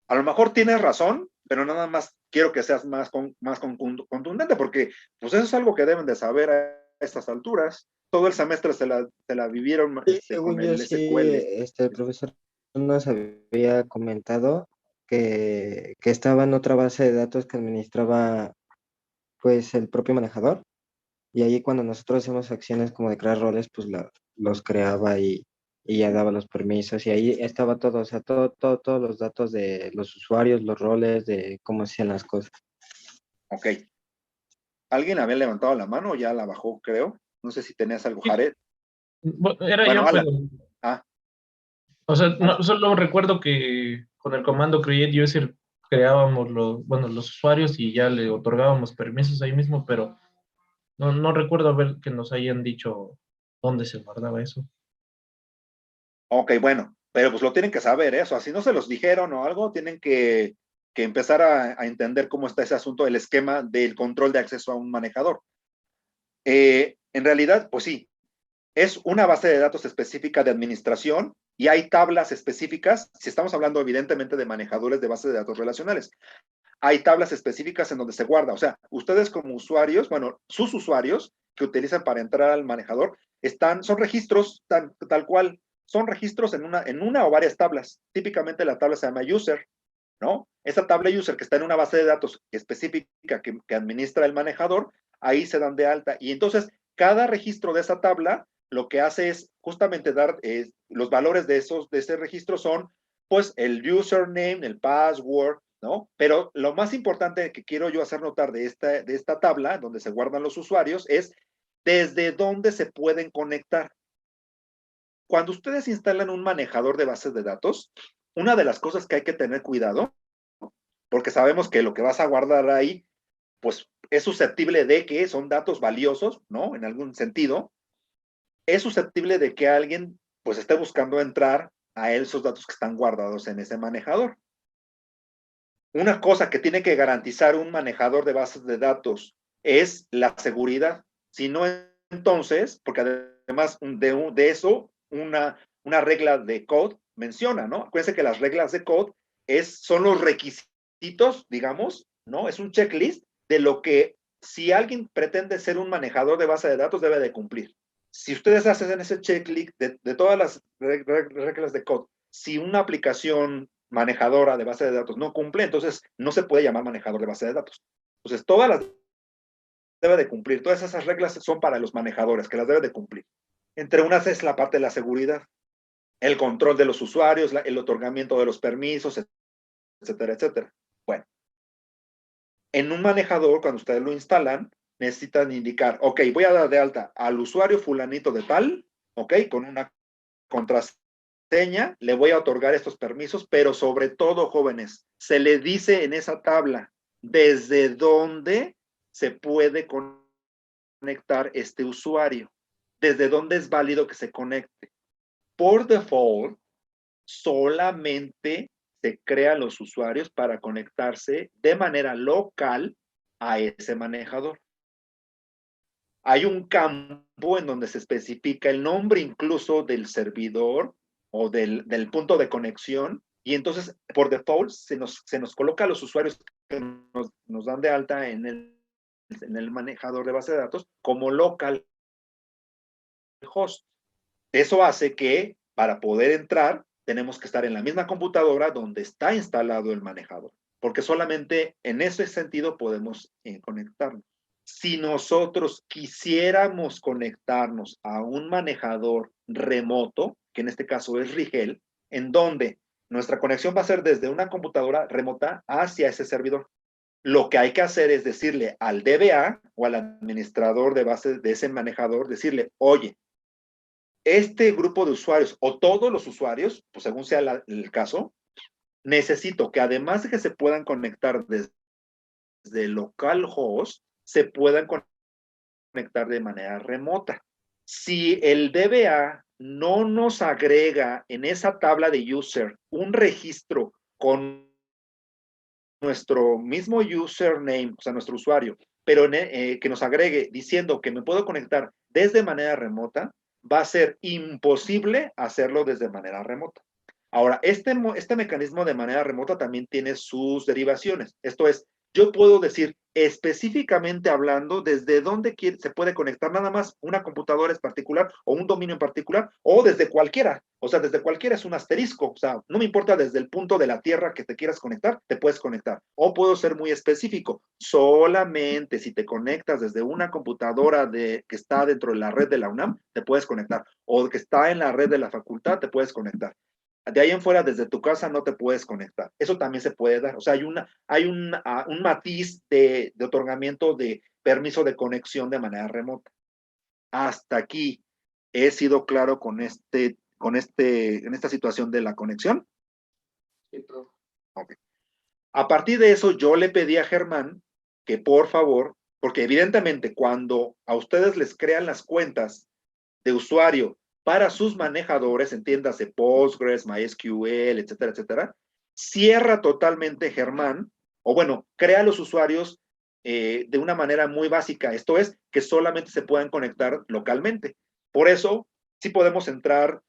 Speaker 1: A lo mejor tienes razón, pero nada más quiero que seas más contundente, porque pues eso es algo que deben de saber a estas alturas. Todo el semestre se la vivieron
Speaker 3: Sí,
Speaker 1: con
Speaker 3: según yo
Speaker 1: el
Speaker 3: sí,
Speaker 1: SQL.
Speaker 3: el profesor nos había comentado que estaba en otra base de datos que administraba pues el propio manejador, y ahí cuando nosotros hacemos acciones como de crear roles, pues los creaba y ya daba los permisos, y ahí estaba todo, o sea, todos los datos de los usuarios, los roles, de cómo hacían las cosas.
Speaker 1: Ok. ¿Alguien había levantado la mano o ya la bajó, creo? No sé si tenías algo, Jared.
Speaker 6: Era
Speaker 1: Bueno,
Speaker 6: yo,
Speaker 1: Alan.
Speaker 6: pero,
Speaker 1: Ah,
Speaker 6: o sea,
Speaker 1: Alan.
Speaker 6: solo recuerdo que con el comando create user creábamos los usuarios y ya le otorgábamos permisos ahí mismo, pero no recuerdo ver que nos hayan dicho dónde se guardaba eso.
Speaker 1: Ok, bueno, pero pues lo tienen que saber, ¿eh? O sea, si no se los dijeron o algo, tienen que empezar a entender cómo está ese asunto, el esquema del control de acceso a un manejador. En realidad, pues sí, es una base de datos específica de administración y hay tablas específicas, si estamos hablando evidentemente de manejadores de bases de datos relacionales, hay tablas específicas en donde se guarda. O sea, ustedes como usuarios, bueno, sus usuarios que utilizan para entrar al manejador, son registros tal cual, son registros en una o varias tablas. Típicamente la tabla se llama user, ¿no? Esa tabla user que está en una base de datos específica que administra el manejador, ahí se dan de alta. Y entonces, cada registro de esa tabla lo que hace es justamente dar los valores de ese registro son, pues, el username, el password, ¿no? Pero lo más importante que quiero yo hacer notar de esta tabla, donde se guardan los usuarios, es desde dónde se pueden conectar. Cuando ustedes instalan un manejador de bases de datos, una de las cosas que hay que tener cuidado, porque sabemos que lo que vas a guardar ahí, pues es susceptible de que son datos valiosos, ¿no? En algún sentido, es susceptible de que alguien, pues, esté buscando entrar a esos datos que están guardados en ese manejador. Una cosa que tiene que garantizar un manejador de bases de datos es la seguridad. Si no, entonces, porque además de eso, una regla de code menciona, ¿no? Acuérdense que las reglas de code son los requisitos, digamos, ¿no? Es un checklist de lo que si alguien pretende ser un manejador de base de datos debe de cumplir. Si ustedes hacen ese checklist de todas las reglas de code, si una aplicación manejadora de base de datos no cumple, entonces no se puede llamar manejador de base de datos. Entonces, todas las debe de cumplir. Todas esas reglas son para los manejadores, que las debe de cumplir. Entre unas es la parte de la seguridad, el control de los usuarios, el otorgamiento de los permisos, etcétera, etcétera. Bueno, en un manejador, cuando ustedes lo instalan, necesitan indicar, ok, voy a dar de alta al usuario fulanito de tal, ok, con una contraseña, le voy a otorgar estos permisos, pero sobre todo, jóvenes, se le dice en esa tabla desde dónde se puede conectar este usuario, desde dónde es válido que se conecte. Por default, solamente se crean los usuarios para conectarse de manera local a ese manejador. Hay un campo en donde se especifica el nombre incluso del servidor o del punto de conexión, y entonces por default se nos coloca a los usuarios que nos dan de alta en el manejador de base de datos como local host. Eso hace que para poder entrar tenemos que estar en la misma computadora donde está instalado el manejador, porque solamente en ese sentido podemos conectarnos. Si nosotros quisiéramos conectarnos a un manejador remoto, que en este caso es Rigel, en donde nuestra conexión va a ser desde una computadora remota hacia ese servidor. Lo que hay que hacer es decirle al DBA o al administrador de base de ese manejador, decirle, oye, este grupo de usuarios o todos los usuarios, pues según sea el caso, necesito que además de que se puedan conectar desde localhost, se puedan conectar de manera remota. Si el DBA no nos agrega en esa tabla de user un registro con nuestro mismo username, o sea, nuestro usuario, pero que nos agregue diciendo que me puedo conectar desde manera remota, va a ser imposible hacerlo desde manera remota. Ahora, este mecanismo de manera remota también tiene sus derivaciones. Esto es, yo puedo decir específicamente hablando desde dónde se puede conectar nada más una computadora en particular o un dominio en particular o desde cualquiera. O sea, desde cualquiera es un asterisco. O sea, no me importa desde el punto de la Tierra que te quieras conectar, te puedes conectar. O puedo ser muy específico. Solamente si te conectas desde una computadora que está dentro de la red de la UNAM, te puedes conectar. O que está en la red de la facultad, te puedes conectar. De ahí en fuera, desde tu casa, no te puedes conectar. Eso también se puede dar. O sea, hay un matiz de otorgamiento de permiso de conexión de manera remota. Hasta aquí he sido claro en esta situación de la conexión. Okay. A partir de eso, yo le pedí a Germán que por favor, porque evidentemente cuando a ustedes les crean las cuentas de usuario para sus manejadores, entiéndase Postgres, MySQL, etcétera, etcétera, cierra totalmente Germán, o bueno, crea los usuarios de una manera muy básica. Esto es, que solamente se puedan conectar localmente. Por eso, sí podemos entrar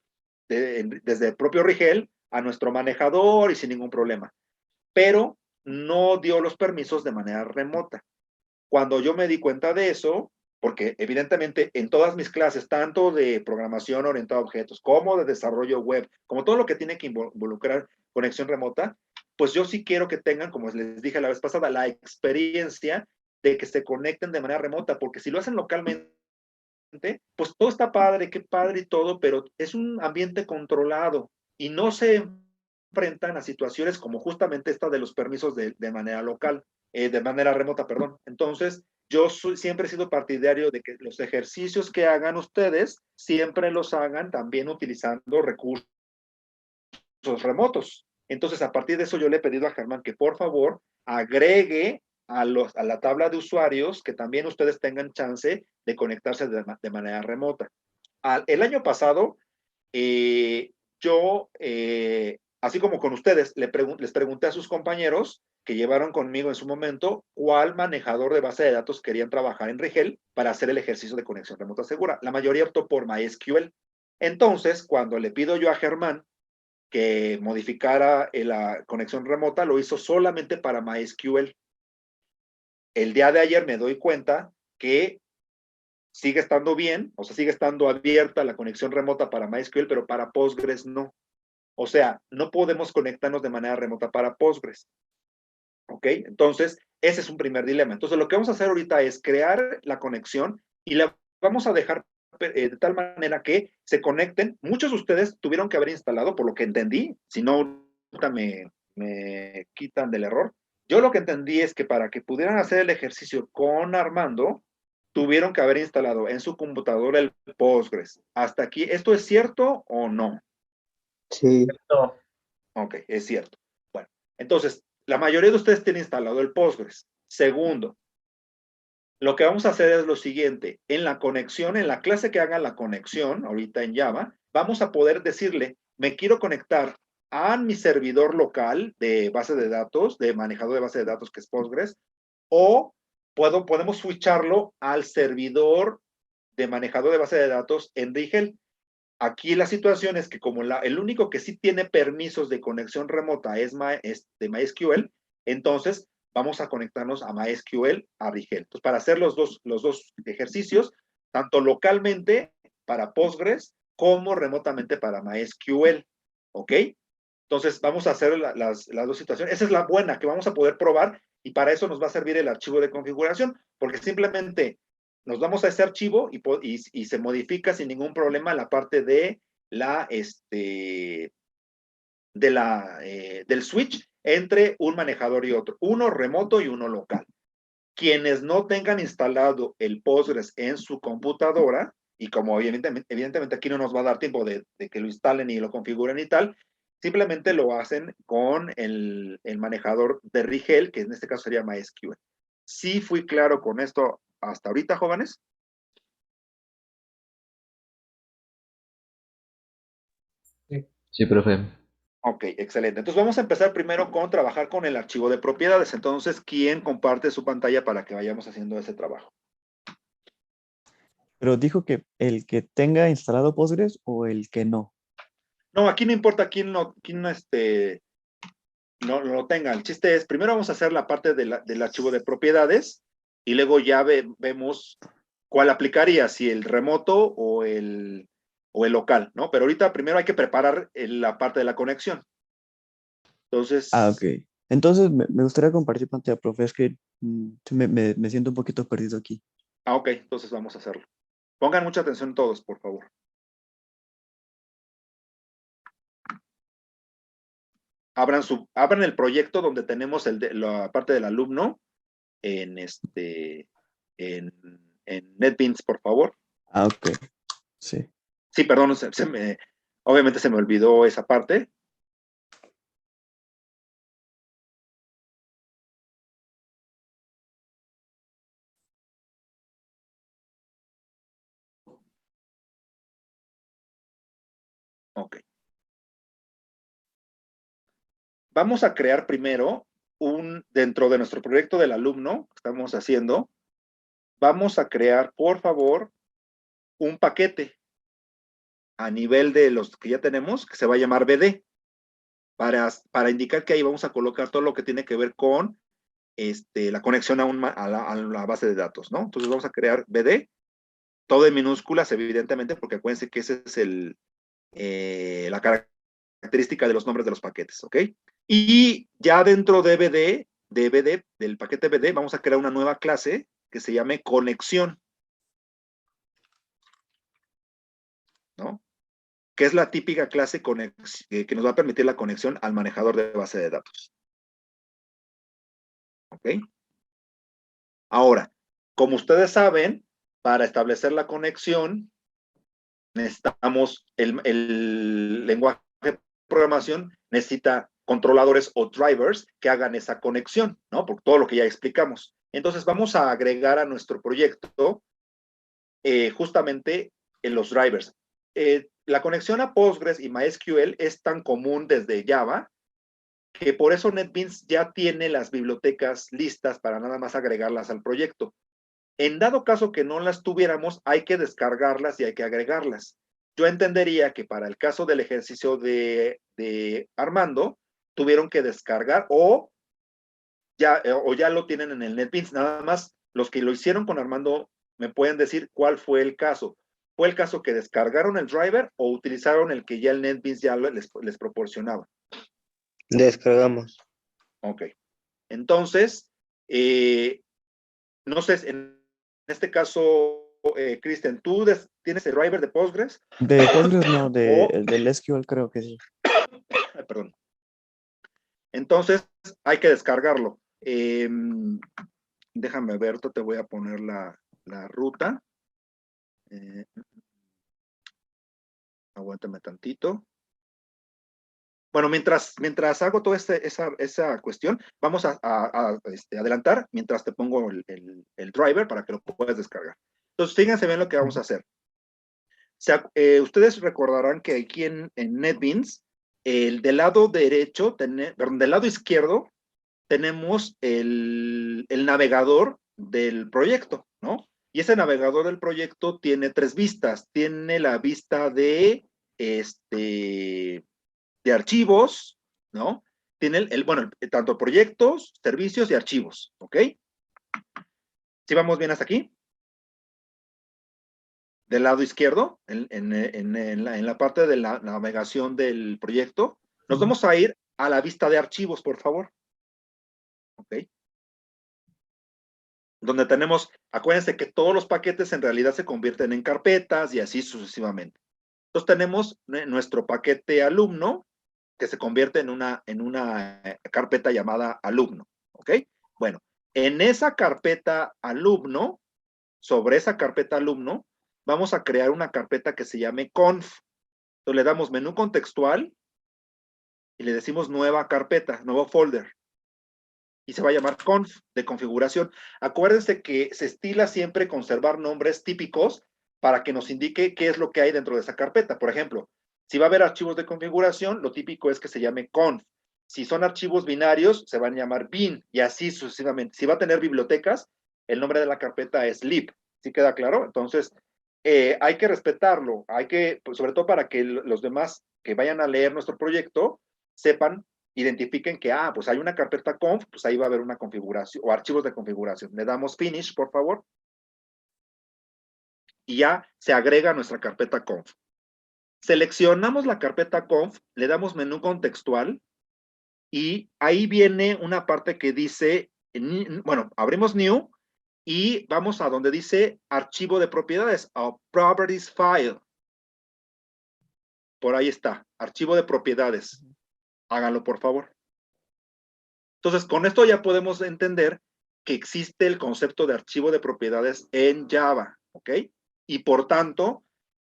Speaker 1: desde el propio Rigel a nuestro manejador y sin ningún problema. Pero no dio los permisos de manera remota. Cuando yo me di cuenta de eso, porque evidentemente en todas mis clases, tanto de programación orientada a objetos, como de desarrollo web, como todo lo que tiene que involucrar conexión remota, pues yo sí quiero que tengan, como les dije la vez pasada, la experiencia de que se conecten de manera remota, porque si lo hacen localmente, pues todo está padre, qué padre y todo, pero es un ambiente controlado y no se enfrentan a situaciones como justamente esta de los permisos de manera local, de manera remota, perdón. Entonces, yo siempre he sido partidario de que los ejercicios que hagan ustedes, siempre los hagan también utilizando recursos remotos. Entonces, a partir de eso, yo le he pedido a Germán que por favor agregue a la tabla de usuarios que también ustedes tengan chance de conectarse de manera remota. El año pasado, yo, así como con ustedes, les pregunté a sus compañeros que llevaron conmigo en su momento cuál manejador de base de datos querían trabajar en Rigel para hacer el ejercicio de conexión remota segura. La mayoría optó por MySQL. Entonces, cuando le pido yo a Germán que modificara la conexión remota, lo hizo solamente para MySQL. El día de ayer me doy cuenta que sigue estando bien, o sea, sigue estando abierta la conexión remota para MySQL, pero para Postgres no. O sea, no podemos conectarnos de manera remota para Postgres. ¿Ok? Entonces, ese es un primer dilema. Entonces, lo que vamos a hacer ahorita es crear la conexión y la vamos a dejar de tal manera que se conecten. Muchos de ustedes tuvieron que haber instalado, por lo que entendí, si no, me quitan del error. Yo lo que entendí es que para que pudieran hacer el ejercicio con Armando, tuvieron que haber instalado en su computadora el Postgres. Hasta aquí, ¿esto es cierto o no?
Speaker 3: Sí.
Speaker 6: No.
Speaker 1: Ok, es cierto. Bueno, entonces, la mayoría de ustedes tienen instalado el Postgres. Segundo, lo que vamos a hacer es lo siguiente. En la conexión, en la clase que haga la conexión, ahorita en Java, vamos a poder decirle, me quiero conectar a mi servidor local de base de datos, de manejador de base de datos que es Postgres, o podemos switcharlo al servidor de manejador de base de datos en Rigel. Aquí la situación es que como el único que sí tiene permisos de conexión remota es de MySQL, entonces vamos a conectarnos a MySQL, a Rigel. Entonces, para hacer los dos ejercicios, tanto localmente para Postgres como remotamente para MySQL. ¿Ok? Entonces, vamos a hacer las dos situaciones. Esa es la buena, que vamos a poder probar y para eso nos va a servir el archivo de configuración, porque simplemente nos vamos a ese archivo y se modifica sin ningún problema la parte de del switch entre un manejador y otro, uno remoto y uno local. Quienes no tengan instalado el Postgres en su computadora, y como evidentemente aquí no nos va a dar tiempo de que lo instalen y lo configuren y tal, simplemente lo hacen con el manejador de Rigel, que en este caso sería MySQL. ¿Sí fui claro con esto hasta ahorita, jóvenes?
Speaker 2: Sí, profe.
Speaker 1: Ok, excelente. Entonces vamos a empezar primero con trabajar con el archivo de propiedades. Entonces, ¿quién comparte su pantalla para que vayamos haciendo ese trabajo?
Speaker 5: Pero dijo que el que tenga instalado Postgres o el que no.
Speaker 1: No, aquí no importa quién no lo tenga. El chiste es, primero vamos a hacer la parte del archivo de propiedades y luego ya vemos cuál aplicaría, si el remoto o el local, ¿no? Pero ahorita primero hay que preparar la parte de la conexión. Entonces,
Speaker 5: Ah, ok. Entonces me gustaría compartir pantalla, profe. Es que sí me siento un poquito perdido aquí.
Speaker 1: ok, entonces vamos a hacerlo. Pongan mucha atención todos, por favor. Abran el proyecto donde tenemos la parte del alumno en en NetBeans, por favor.
Speaker 5: Ah, ok. Sí.
Speaker 1: Sí, perdón, obviamente se me olvidó esa parte. Ok. Vamos a crear primero dentro de nuestro proyecto del alumno que estamos haciendo, vamos a crear, por favor, un paquete a nivel de los que ya tenemos, que se va a llamar BD, para indicar que ahí vamos a colocar todo lo que tiene que ver con la conexión a la base de datos, ¿no? Entonces vamos a crear BD, todo en minúsculas, evidentemente, porque acuérdense que ese es la característica de los nombres de los paquetes, ¿ok? Y ya dentro de BD, del paquete BD, vamos a crear una nueva clase que se llame conexión, ¿no? Que es la típica clase que nos va a permitir la conexión al manejador de base de datos. ¿Ok? Ahora, como ustedes saben, para establecer la conexión, necesitamos el lenguaje de programación, necesita controladores o drivers que hagan esa conexión, ¿no? Por todo lo que ya explicamos. Entonces vamos a agregar a nuestro proyecto justamente en los drivers. La conexión a Postgres y MySQL es tan común desde Java que por eso NetBeans ya tiene las bibliotecas listas para nada más agregarlas al proyecto. En dado caso que no las tuviéramos, hay que descargarlas y hay que agregarlas. Yo entendería que para el caso del ejercicio de Armando, tuvieron que descargar o ya lo tienen en el NetBeans. Nada más los que lo hicieron con Armando me pueden decir cuál fue el caso. ¿Fue el caso que descargaron el driver o utilizaron el que ya el NetBeans ya les proporcionaba?
Speaker 3: Descargamos.
Speaker 1: Ok. Entonces, no sé, en este caso, Kristen, ¿tú tienes el driver de Postgres?
Speaker 5: De Postgres no,
Speaker 1: O,
Speaker 5: del SQL creo que sí.
Speaker 1: perdón. Entonces, hay que descargarlo. Déjame ver, te voy a poner la ruta. Aguántame tantito. Bueno, mientras hago toda esa cuestión, vamos a adelantar mientras te pongo el driver para que lo puedas descargar. Entonces, fíjense bien lo que vamos a hacer. Ustedes recordarán que aquí en NetBeans, del lado derecho, perdón, del lado izquierdo, tenemos el navegador del proyecto, ¿no? Y ese navegador del proyecto tiene tres vistas. Tiene la vista de archivos, ¿no? Tiene bueno, tanto proyectos, servicios y archivos, ¿ok? ¿Sí vamos bien hasta aquí? Del lado izquierdo, en la parte de la navegación del proyecto, nos vamos a ir a la vista de archivos, por favor. ¿Ok? Donde tenemos, acuérdense que todos los paquetes en realidad se convierten en carpetas y así sucesivamente. Entonces tenemos nuestro paquete alumno, que se convierte en una carpeta llamada alumno, ¿ok? Bueno, en esa carpeta alumno, sobre esa carpeta alumno, vamos a crear una carpeta que se llame conf. Entonces le damos menú contextual y le decimos nueva carpeta, nuevo folder. Y se va a llamar conf de configuración. Acuérdense que se estila siempre conservar nombres típicos para que nos indique qué es lo que hay dentro de esa carpeta. Por ejemplo, si va a haber archivos de configuración, lo típico es que se llame conf. Si son archivos binarios, se van a llamar bin y así sucesivamente. Si va a tener bibliotecas, el nombre de la carpeta es lib. ¿Sí queda claro? Entonces, hay que respetarlo. Hay que, pues, sobre todo para que los demás que vayan a leer nuestro proyecto sepan, identifiquen que, pues hay una carpeta conf, pues ahí va a haber una configuración o archivos de configuración. Le damos finish, por favor. Y ya se agrega nuestra carpeta conf. Seleccionamos la carpeta conf, le damos menú contextual y ahí viene una parte que dice, bueno, abrimos new y vamos a donde dice archivo de propiedades, o properties file. Por ahí está, archivo de propiedades. Háganlo, por favor. Entonces, con esto ya podemos entender que existe el concepto de archivo de propiedades en Java, ¿ok? Y por tanto,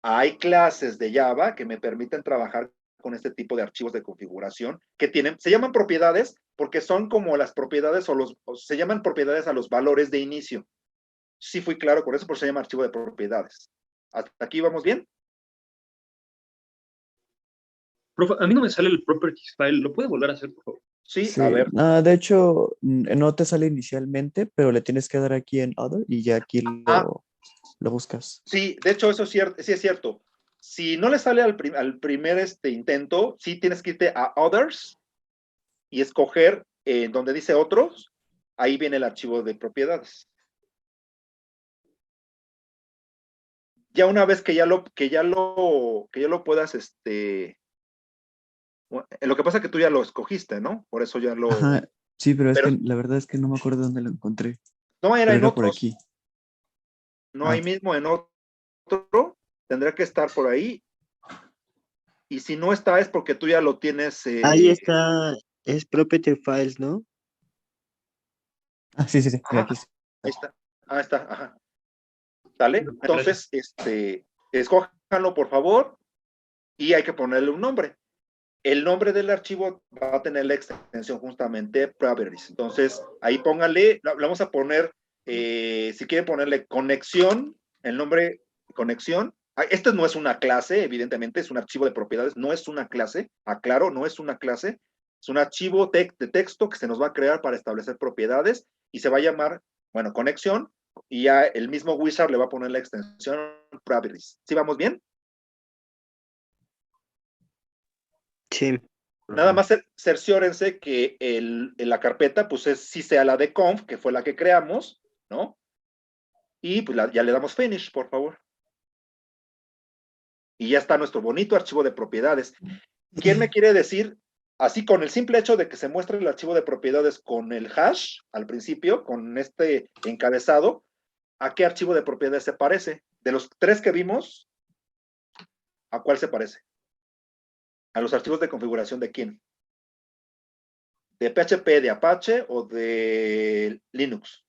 Speaker 1: hay clases de Java que me permiten trabajar con este tipo de archivos de configuración que tienen, se llaman propiedades porque son como las propiedades o se llaman propiedades a los valores de inicio. Sí fui claro con eso, por eso se llama archivo de propiedades. ¿Hasta aquí vamos bien?
Speaker 4: Profe, a mí no me sale el properties file. ¿Lo puede volver a hacer, por favor?
Speaker 1: Sí,
Speaker 5: Sí,
Speaker 1: a ver.
Speaker 5: de hecho, no te sale inicialmente, pero le tienes que dar aquí en Other y ya aquí lo buscas.
Speaker 1: Sí, de hecho, eso es cierto, sí es cierto. Si no le sale al primer intento, sí tienes que irte a Others y escoger donde dice otros, ahí viene el archivo de propiedades. Ya una vez que ya lo puedas, lo que pasa es que tú ya lo escogiste, ¿no? Por eso ya lo...
Speaker 5: Ajá, sí, pero es que la verdad es que no me acuerdo dónde lo encontré.
Speaker 1: No, era
Speaker 5: Pero
Speaker 1: en
Speaker 5: era por
Speaker 1: otros.
Speaker 5: aquí.
Speaker 1: No, ahí mismo en otro, tendrá que estar por ahí. Y si no está es porque tú ya lo tienes...
Speaker 3: Ahí está, es property files, ¿no?
Speaker 5: Sí, mira,
Speaker 1: Ajá,
Speaker 5: aquí está.
Speaker 1: ahí está. Ah, está, ajá. ¿Sale?
Speaker 4: Gracias.
Speaker 1: Entonces, escójanlo, por favor, y hay que ponerle un nombre. El nombre del archivo va a tener la extensión justamente properties. Entonces, ahí póngale, le vamos a poner, si quieren ponerle conexión, el nombre conexión. Este no es una clase, evidentemente, es un archivo de propiedades, no es una clase, aclaro, no es una clase, es un archivo de texto que se nos va a crear para establecer propiedades y se va a llamar, bueno, conexión, y ya el mismo wizard le va a poner la extensión properties. ¿Sí vamos bien?
Speaker 3: Sí.
Speaker 1: Nada más cerciórense que la carpeta, pues sí sea la de conf, que fue la que creamos, ¿no? Y pues ya le damos finish, por favor. Y ya está nuestro bonito archivo de propiedades. ¿Quién me quiere decir, así con el simple hecho de que se muestre el archivo de propiedades con el hash al principio, con este encabezado, a qué archivo de propiedades se parece? De los tres que vimos, ¿a cuál se parece? ¿A los archivos de configuración de quién? ¿De PHP, de Apache o de Linux?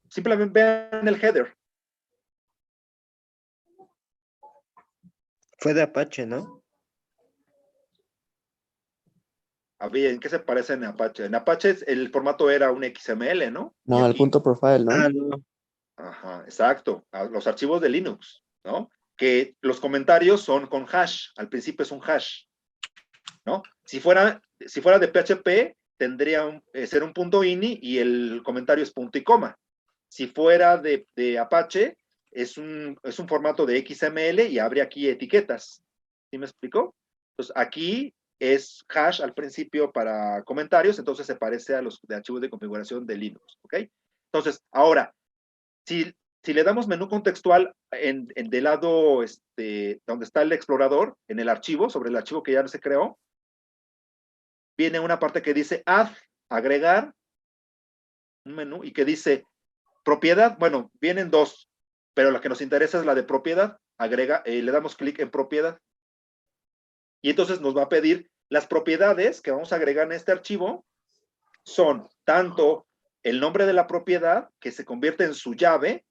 Speaker 1: Simplemente vean el header.
Speaker 3: Fue de Apache, ¿no?
Speaker 1: A ver, ¿en qué se parece en Apache? En Apache el formato era un XML, ¿no? Y
Speaker 5: No, el
Speaker 1: aquí,
Speaker 5: punto profile, ¿no?
Speaker 3: No.
Speaker 1: ajá, exacto. Los archivos de Linux, ¿no? Que los comentarios son con hash. Al principio es un hash, ¿no? Si fuera de PHP, tendría ser un punto ini y el comentario es punto y coma. Si fuera de Apache, es un formato de XML y abre aquí etiquetas. ¿Sí me explicó? Entonces, aquí es hash al principio para comentarios, entonces se parece a los de archivos de configuración de Linux, ¿ok? Entonces, ahora, si le damos menú contextual del lado donde está el explorador, en el archivo, sobre el archivo que ya se creó, viene una parte que dice add, agregar, un menú, y que dice propiedad. Bueno, vienen dos, pero la que nos interesa es la de propiedad. le damos clic en propiedad. Y entonces nos va a pedir las propiedades que vamos a agregar en este archivo son tanto el nombre de la propiedad, que se convierte en su llave,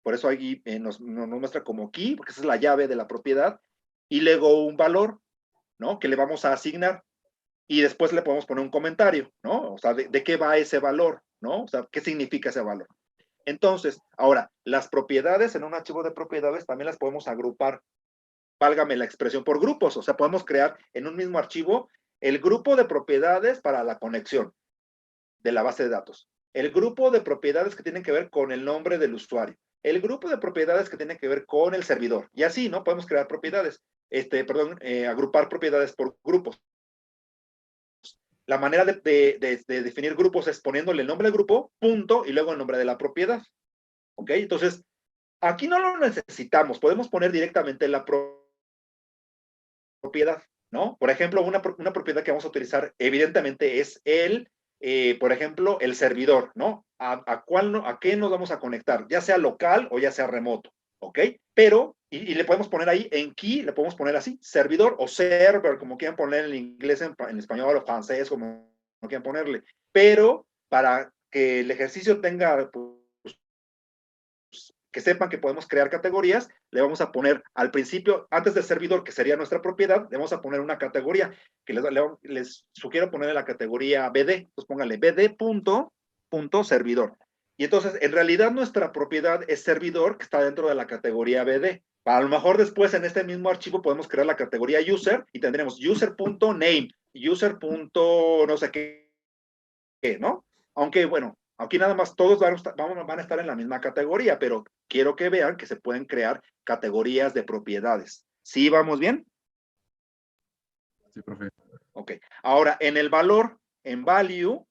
Speaker 1: por eso aquí nos muestra como key, porque esa es la llave de la propiedad, y luego un valor, ¿no? Que le vamos a asignar, y después le podemos poner un comentario, ¿no? O sea, de qué va ese valor, ¿no? O sea, ¿qué significa ese valor? Entonces, ahora, las propiedades en un archivo de propiedades también las podemos agrupar, válgame la expresión, por grupos, o sea, podemos crear en un mismo archivo el grupo de propiedades para la conexión de la base de datos, el grupo de propiedades que tienen que ver con el nombre del usuario, el grupo de propiedades que tienen que ver con el servidor, y así, ¿no? Podemos crear propiedades, agrupar propiedades por grupos. La manera de definir grupos es poniéndole el nombre del grupo, punto, y luego el nombre de la propiedad, ¿ok? Entonces, aquí no lo necesitamos, podemos poner directamente la propiedad, ¿no? Por ejemplo, una propiedad que vamos a utilizar, evidentemente, es por ejemplo, el servidor, ¿no? ¿A qué nos vamos a conectar? Ya sea local o ya sea remoto, ¿ok? Pero, y le podemos poner ahí en key, le podemos poner así, servidor o server, como quieran poner en inglés, en español o francés, como quieran ponerle. Pero, para que el ejercicio tenga, pues, que sepan que podemos crear categorías, le vamos a poner al principio, antes del servidor, que sería nuestra propiedad, le vamos a poner una categoría, que les sugiero ponerle la categoría BD, entonces pónganle BD.servidor. Y entonces, en realidad, nuestra propiedad es servidor, que está dentro de la categoría BD. A lo mejor después, en este mismo archivo, podemos crear la categoría user, y tendremos user.name, user. No sé qué, ¿no? Aunque, bueno, aquí nada más todos van a estar en la misma categoría, pero quiero que vean que se pueden crear categorías de propiedades. ¿Sí vamos bien?
Speaker 2: Sí, profe.
Speaker 1: Ok. Ahora, en el valor, en value,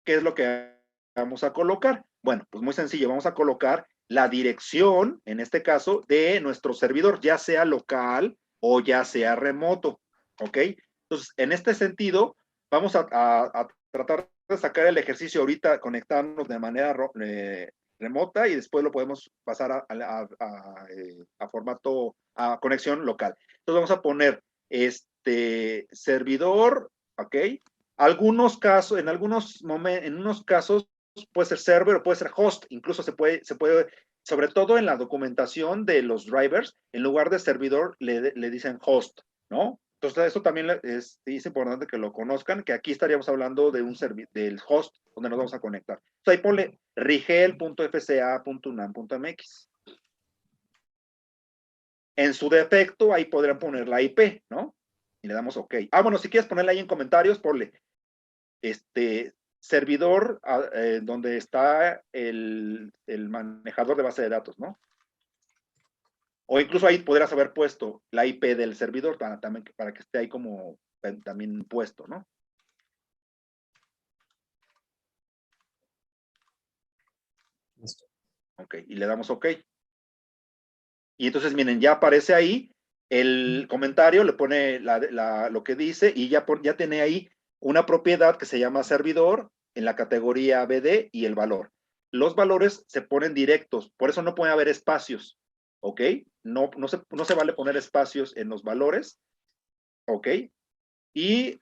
Speaker 1: ¿qué es lo que vamos a colocar? Bueno, pues muy sencillo, vamos a colocar la dirección, en este caso, de nuestro servidor, ya sea local o ya sea remoto, ¿ok? Entonces, en este sentido, vamos a tratar de sacar el ejercicio ahorita, conectarnos de manera remota y después lo podemos pasar a formato, a conexión local. Entonces, vamos a poner servidor, ¿ok? Algunos casos, en unos casos puede ser server o puede ser host, incluso se puede, sobre todo en la documentación de los drivers, en lugar de servidor le dicen host, ¿no? Entonces eso también es importante que lo conozcan, que aquí estaríamos hablando de del host donde nos vamos a conectar. Entonces ahí ponle rigel.fca.unam.mx. En su defecto, ahí podrán poner la IP, ¿no? Y le damos OK. Bueno, si quieres ponerla ahí en comentarios, ponle servidor donde está el manejador de base de datos, ¿no? O incluso ahí podrías haber puesto la IP del servidor también, para que esté ahí como también puesto, ¿no?
Speaker 5: Listo.
Speaker 1: Ok, y le damos OK. Y entonces, miren, ya aparece ahí el comentario, le pone lo que dice y ya tiene ahí una propiedad que se llama servidor en la categoría BD y el valor. Los valores se ponen directos, por eso no puede haber espacios, ¿ok? No se vale poner espacios en los valores, ¿ok? Y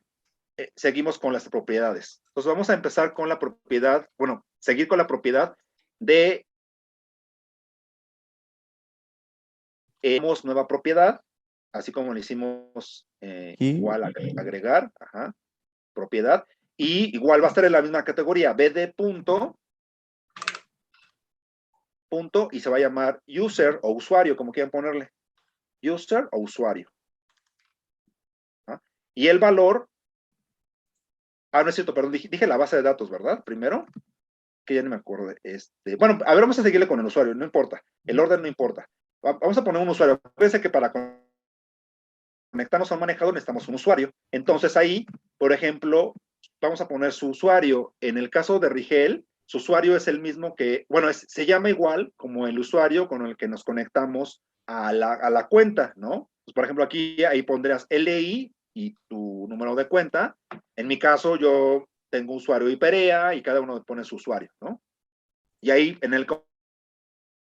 Speaker 1: seguimos con las propiedades. Entonces vamos a empezar con la propiedad, bueno, seguir con la propiedad de nueva propiedad, así como le hicimos igual agregar, propiedad, y igual va a estar en la misma categoría, BD punto, y se va a llamar user o usuario, como quieran ponerle, user o usuario. Y el valor, no es cierto, perdón, dije la base de datos, ¿verdad? Primero, que ya no me acuerdo. Bueno, a ver, vamos a seguirle con el usuario, no importa, el orden no importa. Vamos a poner un usuario. Fíjense que para conectarnos a un manejador necesitamos un usuario. Entonces ahí, por ejemplo, vamos a poner su usuario. En el caso de Rigel, su usuario es el mismo que, bueno, se llama igual como el usuario con el que nos conectamos a la cuenta, ¿no? Pues, por ejemplo, aquí ahí pondrás LI y tu número de cuenta. En mi caso, yo tengo usuario y Perea y cada uno pone su usuario, ¿no? Y ahí en el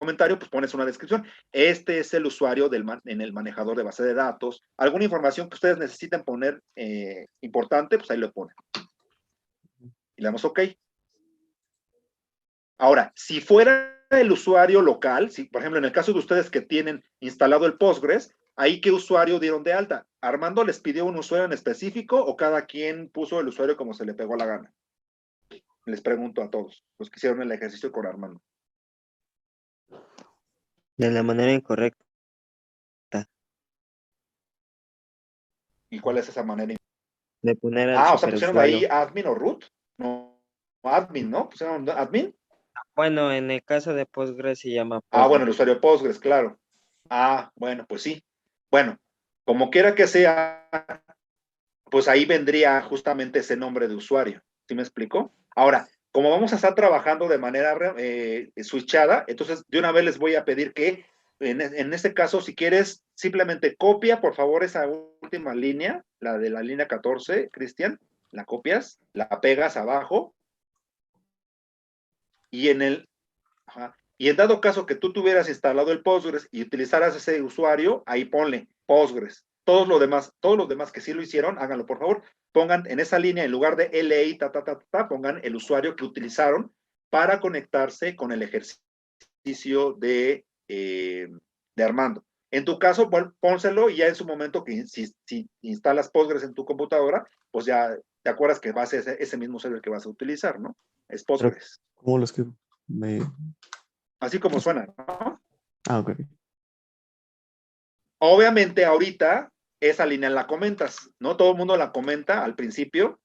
Speaker 1: comentario, pues pones una descripción. Este es el usuario en el manejador de base de datos. Alguna información que ustedes necesiten poner importante, pues ahí lo ponen. Y le damos OK. Ahora, si fuera el usuario local, si, por ejemplo, en el caso de ustedes que tienen instalado el Postgres, ¿ahí qué usuario dieron de alta? ¿Armando les pidió un usuario en específico o cada quien puso el usuario como se le pegó la gana? Les pregunto a todos, los que hicieron el ejercicio con Armando.
Speaker 7: De la manera incorrecta.
Speaker 1: ¿Y cuál es esa manera?
Speaker 7: De poner al
Speaker 1: O sea, pusieron ahí
Speaker 7: superusuario.
Speaker 1: admin o root. No, admin, ¿no? ¿Pusieron admin?
Speaker 7: Bueno, en el caso de Postgres se llama
Speaker 1: Bueno, el usuario Postgres, claro. Bueno, pues sí. Bueno, como quiera que sea, pues ahí vendría justamente ese nombre de usuario. ¿Sí me explico? Ahora, como vamos a estar trabajando de manera switchada, entonces de una vez les voy a pedir que en este caso, si quieres, simplemente copia, por favor, esa última línea, la de la línea 14, Cristian, la copias, la pegas abajo, y en dado caso que tú tuvieras instalado el Postgres y utilizaras ese usuario, ahí ponle Postgres. Todos los demás que sí lo hicieron, háganlo, por favor. Pongan en esa línea, en lugar de LI, pongan el usuario que utilizaron para conectarse con el ejercicio de Armando. En tu caso, pónselo y ya en su momento que si instalas Postgres en tu computadora, pues ya te acuerdas que va a ser ese mismo server que vas a utilizar, ¿no? Es Postgres.
Speaker 5: ¿Cómo lo escribo?
Speaker 1: Así como suena, ¿no?
Speaker 5: Ok.
Speaker 1: Obviamente ahorita esa línea la comentas, ¿no? Todo el mundo la comenta al principio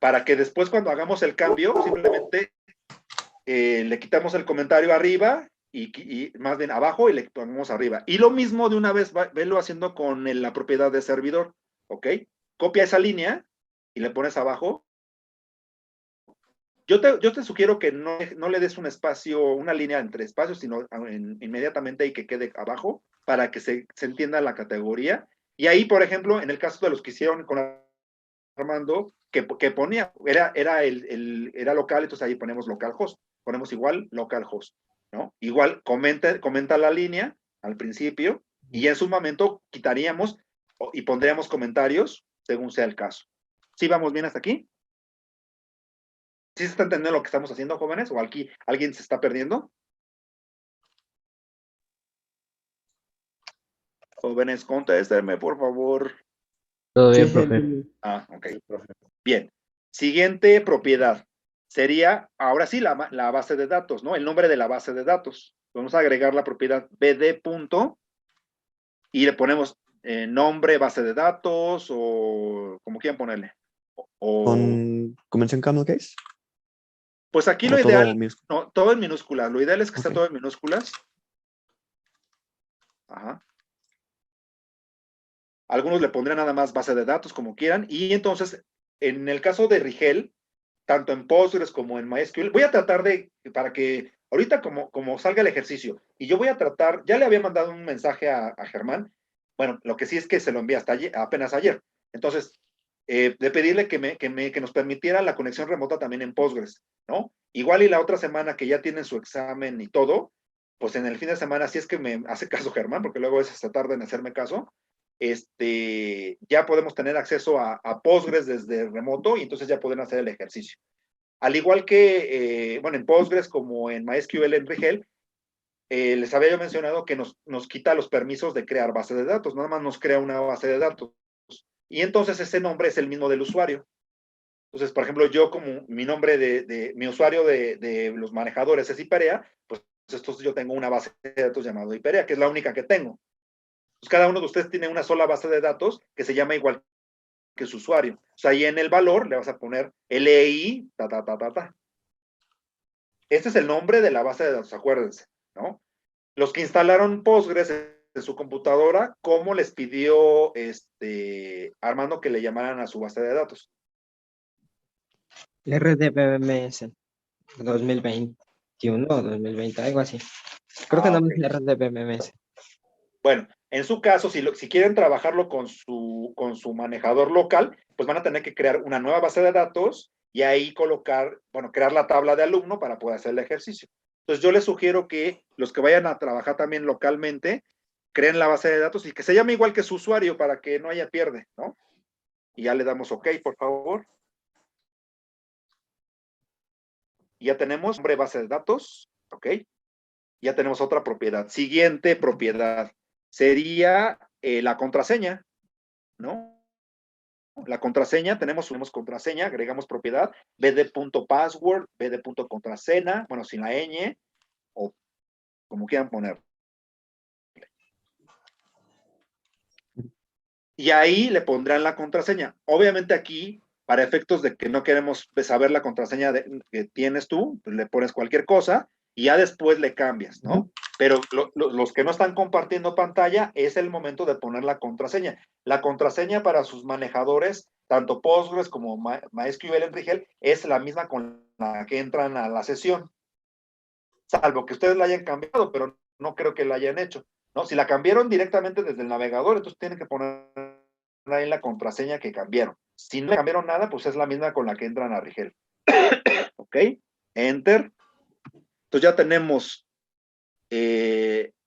Speaker 1: para que después cuando hagamos el cambio simplemente le quitamos el comentario arriba y más bien abajo y le ponemos arriba. Y lo mismo de una vez, velo haciendo con la propiedad de servidor, ¿ok? Copia esa línea y le pones abajo. Yo te sugiero que no le des un espacio, una línea entre espacios, sino inmediatamente ahí que quede abajo para que se entienda la categoría. Y ahí, por ejemplo, en el caso de los que hicieron con Armando, que ponía, era local, entonces ahí ponemos localhost. Ponemos igual localhost, ¿no? Igual comenta la línea al principio y en su momento quitaríamos y pondríamos comentarios según sea el caso. ¿Sí vamos bien hasta aquí? ¿Sí se está entendiendo lo que estamos haciendo, jóvenes? ¿O aquí alguien se está perdiendo? Jóvenes, contéstenme, por favor.
Speaker 6: Todo bien,
Speaker 5: Sí,
Speaker 6: profe.
Speaker 1: Ok. Bien. Siguiente propiedad. Sería, ahora sí, la base de datos, ¿no? El nombre de la base de datos. Vamos a agregar la propiedad bd. Y le ponemos nombre, base de datos, o como quieran ponerle.
Speaker 5: ¿Con convención camel case?
Speaker 1: Pues aquí
Speaker 5: ¿O
Speaker 1: lo
Speaker 5: todo
Speaker 1: ideal,
Speaker 5: minúsculo?
Speaker 1: no, todo en minúsculas. Lo ideal es que esté
Speaker 5: Ok.
Speaker 1: todo en minúsculas. Ajá. Algunos le pondrían nada más base de datos, como quieran. Y entonces, en el caso de Rigel, tanto en Postgres como en MySQL, voy a tratar para que ahorita como salga el ejercicio, y yo voy a tratar, ya le había mandado un mensaje a Germán, bueno, lo que sí es que se lo envié hasta apenas ayer. Entonces, de pedirle que nos permitiera la conexión remota también en Postgres, ¿no? Igual y la otra semana que ya tienen su examen y todo, pues en el fin de semana, si es que me hace caso Germán, porque luego a veces se tarda en hacerme caso, ya podemos tener acceso a Postgres desde remoto y entonces ya pueden hacer el ejercicio. Al igual que, bueno, en Postgres como en MySQL en Rigel, les había yo mencionado que nos quita los permisos de crear base de datos, nada más nos crea una base de datos. Y entonces ese nombre es el mismo del usuario. Entonces, por ejemplo, yo como mi nombre mi usuario de los manejadores es Hiperea, pues entonces yo tengo una base de datos llamada Hiperea, que es la única que tengo. Pues cada uno de ustedes tiene una sola base de datos que se llama igual que su usuario. O sea, ahí en el valor le vas a poner LI, Este es el nombre de la base de datos, acuérdense, ¿no? Los que instalaron Postgres en su computadora, ¿cómo les pidió Armando que le llamaran a su base de datos?
Speaker 7: RDBMS 2021 o 2020, algo así. Creo que no
Speaker 1: Ok.
Speaker 7: es RDBMS.
Speaker 1: Bueno, en su caso, si quieren trabajarlo con su manejador local, pues van a tener que crear una nueva base de datos y ahí crear la tabla de alumno para poder hacer el ejercicio. Entonces yo les sugiero que los que vayan a trabajar también localmente, creen la base de datos y que se llame igual que su usuario para que no haya pierde, ¿no? Y ya le damos OK, por favor. Y ya tenemos nombre base de datos, ¿ok? Ya tenemos otra propiedad. Siguiente propiedad sería la contraseña, ¿no? La contraseña, tenemos contraseña, agregamos propiedad, bd.password, bd.contraseña, bueno, sin la ñ, o como quieran poner. Y ahí le pondrán la contraseña. Obviamente aquí, para efectos de que no queremos saber la contraseña que tienes tú, pues le pones cualquier cosa y ya después le cambias, ¿no? Pero los que no están compartiendo pantalla, es el momento de poner la contraseña. La contraseña para sus manejadores, tanto Postgres como MySQL en Rigel, es la misma con la que entran a la sesión. Salvo que ustedes la hayan cambiado, pero no creo que la hayan hecho, ¿no? Si la cambiaron directamente desde el navegador, entonces tienen que poner ahí la contraseña que cambiaron. Si no cambiaron nada, pues es la misma con la que entran a Rigel. ¿Ok? Enter. Entonces ya tenemos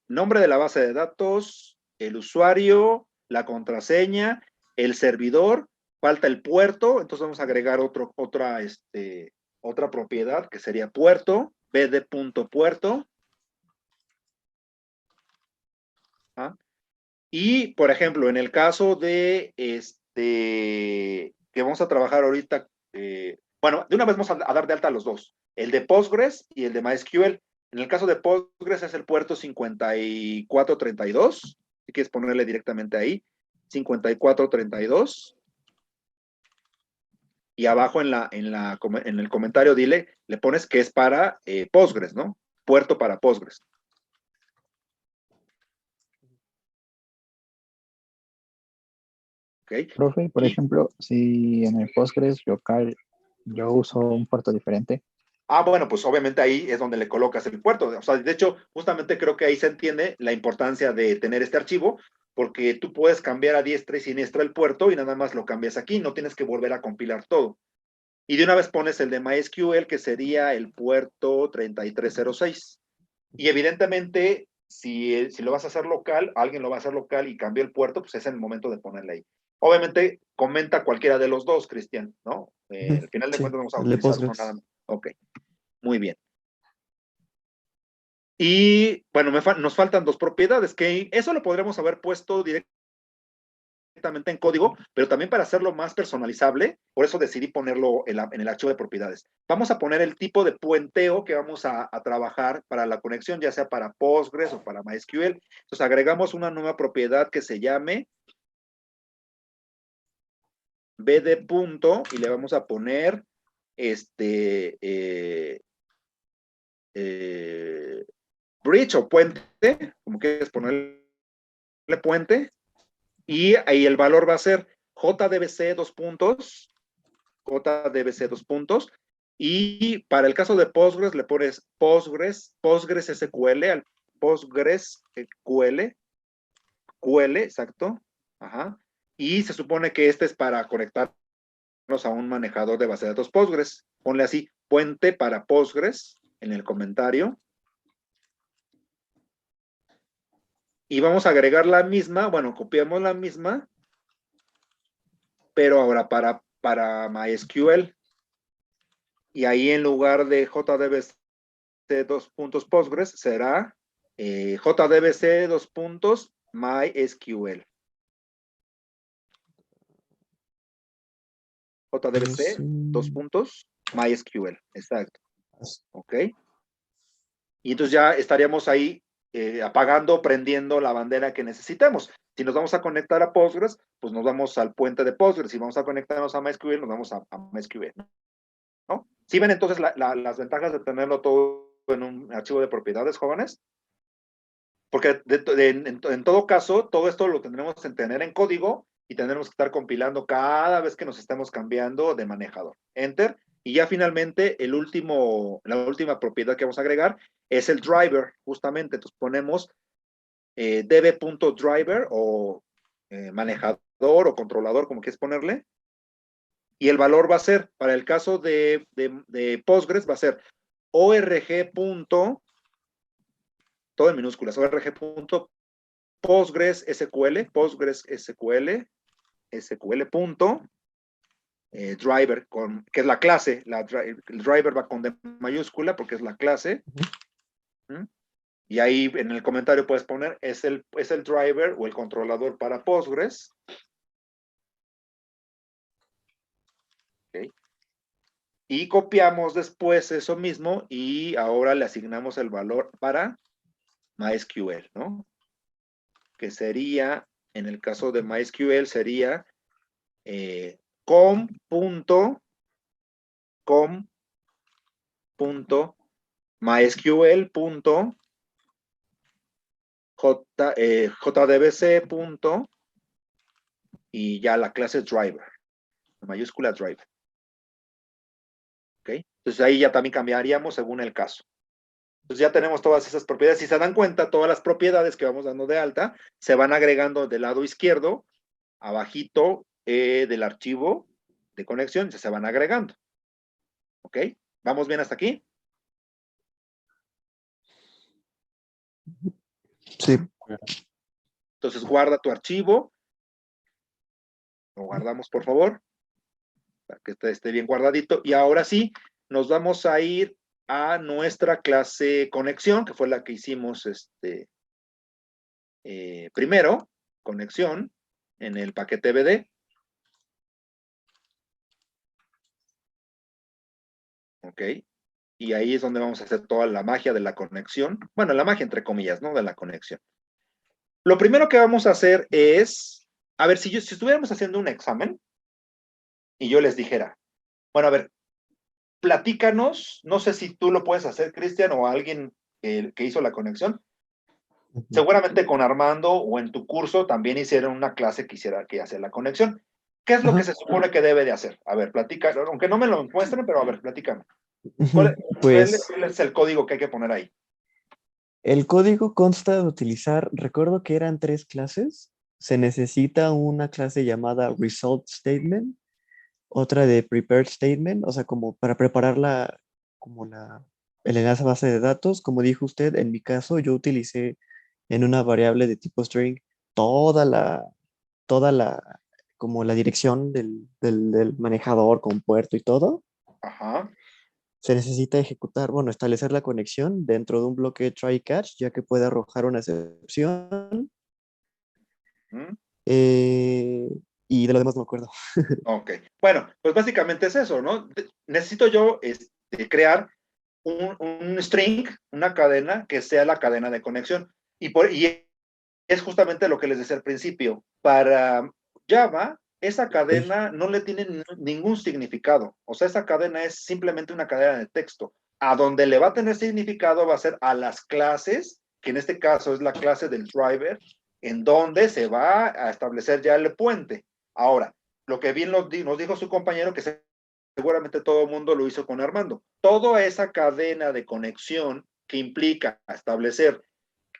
Speaker 1: nombre de la base de datos, el usuario, la contraseña, el servidor, falta el puerto, entonces vamos a agregar otra propiedad que sería puerto, bd.puerto. ¿Ah? Y, por ejemplo, en el caso de que vamos a trabajar ahorita, bueno, de una vez vamos a dar de alta a los dos, el de Postgres y el de MySQL. En el caso de Postgres es el puerto 5432, si quieres ponerle directamente ahí, 5432. Y abajo en el comentario le pones que es para Postgres, ¿no? Puerto para Postgres. ¿Okay?
Speaker 8: Profe, por ejemplo, si en el Postgres local yo uso un puerto diferente.
Speaker 1: Bueno, pues obviamente ahí es donde le colocas el puerto. O sea, de hecho, justamente creo que ahí se entiende la importancia de tener este archivo, porque tú puedes cambiar a diestra y siniestra el puerto y nada más lo cambias aquí, no tienes que volver a compilar todo. Y de una vez pones el de MySQL, que sería el puerto 3306. Y evidentemente, si lo vas a hacer local, alguien lo va a hacer local y cambió el puerto, pues es el momento de ponerle ahí. Obviamente, comenta cualquiera de los dos, Cristian, ¿no? Al final de
Speaker 5: Sí,
Speaker 1: cuentas vamos a
Speaker 5: el de
Speaker 1: utilizar uno
Speaker 5: Postgres.
Speaker 1: nada más. Ok, muy bien. Y bueno, nos faltan dos propiedades, que eso lo podremos haber puesto directamente en código, pero también para hacerlo más personalizable, por eso decidí ponerlo en el archivo de propiedades. Vamos a poner el tipo de puenteo que vamos a trabajar para la conexión, ya sea para Postgres o para MySQL. Entonces agregamos una nueva propiedad que se llame bd. Y le vamos a poner bridge o puente, como quieres ponerle puente, y ahí el valor va a ser JDBC JDBC, y para el caso de Postgres le pones Postgres SQL, al Postgres QL, exacto, ajá, y se supone que este es para conectarnos a un manejador de base de datos Postgres. Ponle así, puente para Postgres en el comentario. Y vamos a agregar la misma, bueno, copiamos la misma, pero ahora para MySQL. Y ahí en lugar de JDBC Postgres será JDBC MySQL. JDBC MySQL, exacto. Ok. Y entonces ya estaríamos ahí apagando, prendiendo la bandera que necesitemos. Si nos vamos a conectar a Postgres, pues nos vamos al puente de Postgres. Si vamos a conectarnos a MySQL, nos vamos a MySQL, ¿no? ¿Sí ven entonces las ventajas de tenerlo todo en un archivo de propiedades, jóvenes? Porque en todo caso, todo esto lo tendremos que tener en código y tendremos que estar compilando cada vez que nos estemos cambiando de manejador. Enter. Y ya finalmente, la última propiedad que vamos a agregar es el driver, justamente. Entonces ponemos db.driver o manejador o controlador, como quieres ponerle. Y el valor va a ser, para el caso de Postgres, va a ser org. todo en minúsculas, org.postgres SQL, Postgres SQL, driver, que es la clase, el driver va con D mayúscula porque es la clase. Y ahí en el comentario puedes poner, es el driver o el controlador para Postgres. Okay. Y copiamos después eso mismo y ahora le asignamos el valor para MySQL, ¿no? Que sería, en el caso de MySQL, sería com.com.mysql.jdbc. Y ya la clase driver, mayúscula driver. ¿Ok? Entonces ahí ya también cambiaríamos según el caso. Entonces ya tenemos todas esas propiedades. Si se dan cuenta, todas las propiedades que vamos dando de alta se van agregando del lado izquierdo, abajito del archivo de conexión, se van agregando. ¿Ok? ¿Vamos bien hasta aquí?
Speaker 5: Sí.
Speaker 1: Entonces guarda tu archivo. Lo guardamos, por favor, para que esté bien guardadito. Y ahora sí, nos vamos a ir a nuestra clase conexión, que fue la que hicimos primero, conexión, en el paquete BD. Ok. Y ahí es donde vamos a hacer toda la magia de la conexión. Bueno, la magia entre comillas, ¿no? De la conexión. Lo primero que vamos a hacer es, a ver, si estuviéramos haciendo un examen y yo les dijera, bueno, a ver, platícanos, no sé si tú lo puedes hacer, Cristian, o alguien que hizo la conexión. Seguramente con Armando o en tu curso también hicieron una clase que hacer la conexión. ¿Qué es lo que se supone que debe de hacer? A ver, platica, aunque no me lo muestren, pero a ver, platícame. ¿Cuál
Speaker 5: Pues
Speaker 1: es el código que hay que poner ahí?
Speaker 5: el código consta de utilizar, recuerdo que eran 3 clases. Se necesita una clase llamada Result Statement, otra de Prepared Statement, o sea, como para preparar el enlace a base de datos. Como dijo usted, en mi caso yo utilicé en una variable de tipo string toda la, como la dirección del manejador con puerto y todo.
Speaker 1: Ajá.
Speaker 5: Se necesita ejecutar, bueno, establecer la conexión dentro de un bloque try catch, ya que puede arrojar una excepción. Eh, y de lo demás no me acuerdo.
Speaker 1: Ok. Bueno, pues básicamente es eso, ¿no? Necesito yo crear un string, una cadena que sea la cadena de conexión. Y es justamente lo que les decía al principio. Para Java, esa cadena no le tiene ningún significado. O sea, esa cadena es simplemente una cadena de texto. A donde le va a tener significado va a ser a las clases, que en este caso es la clase del driver, en donde se va a establecer ya el puente. Ahora, lo que bien nos dijo su compañero, que seguramente todo el mundo lo hizo con Armando. Toda esa cadena de conexión que implica establecer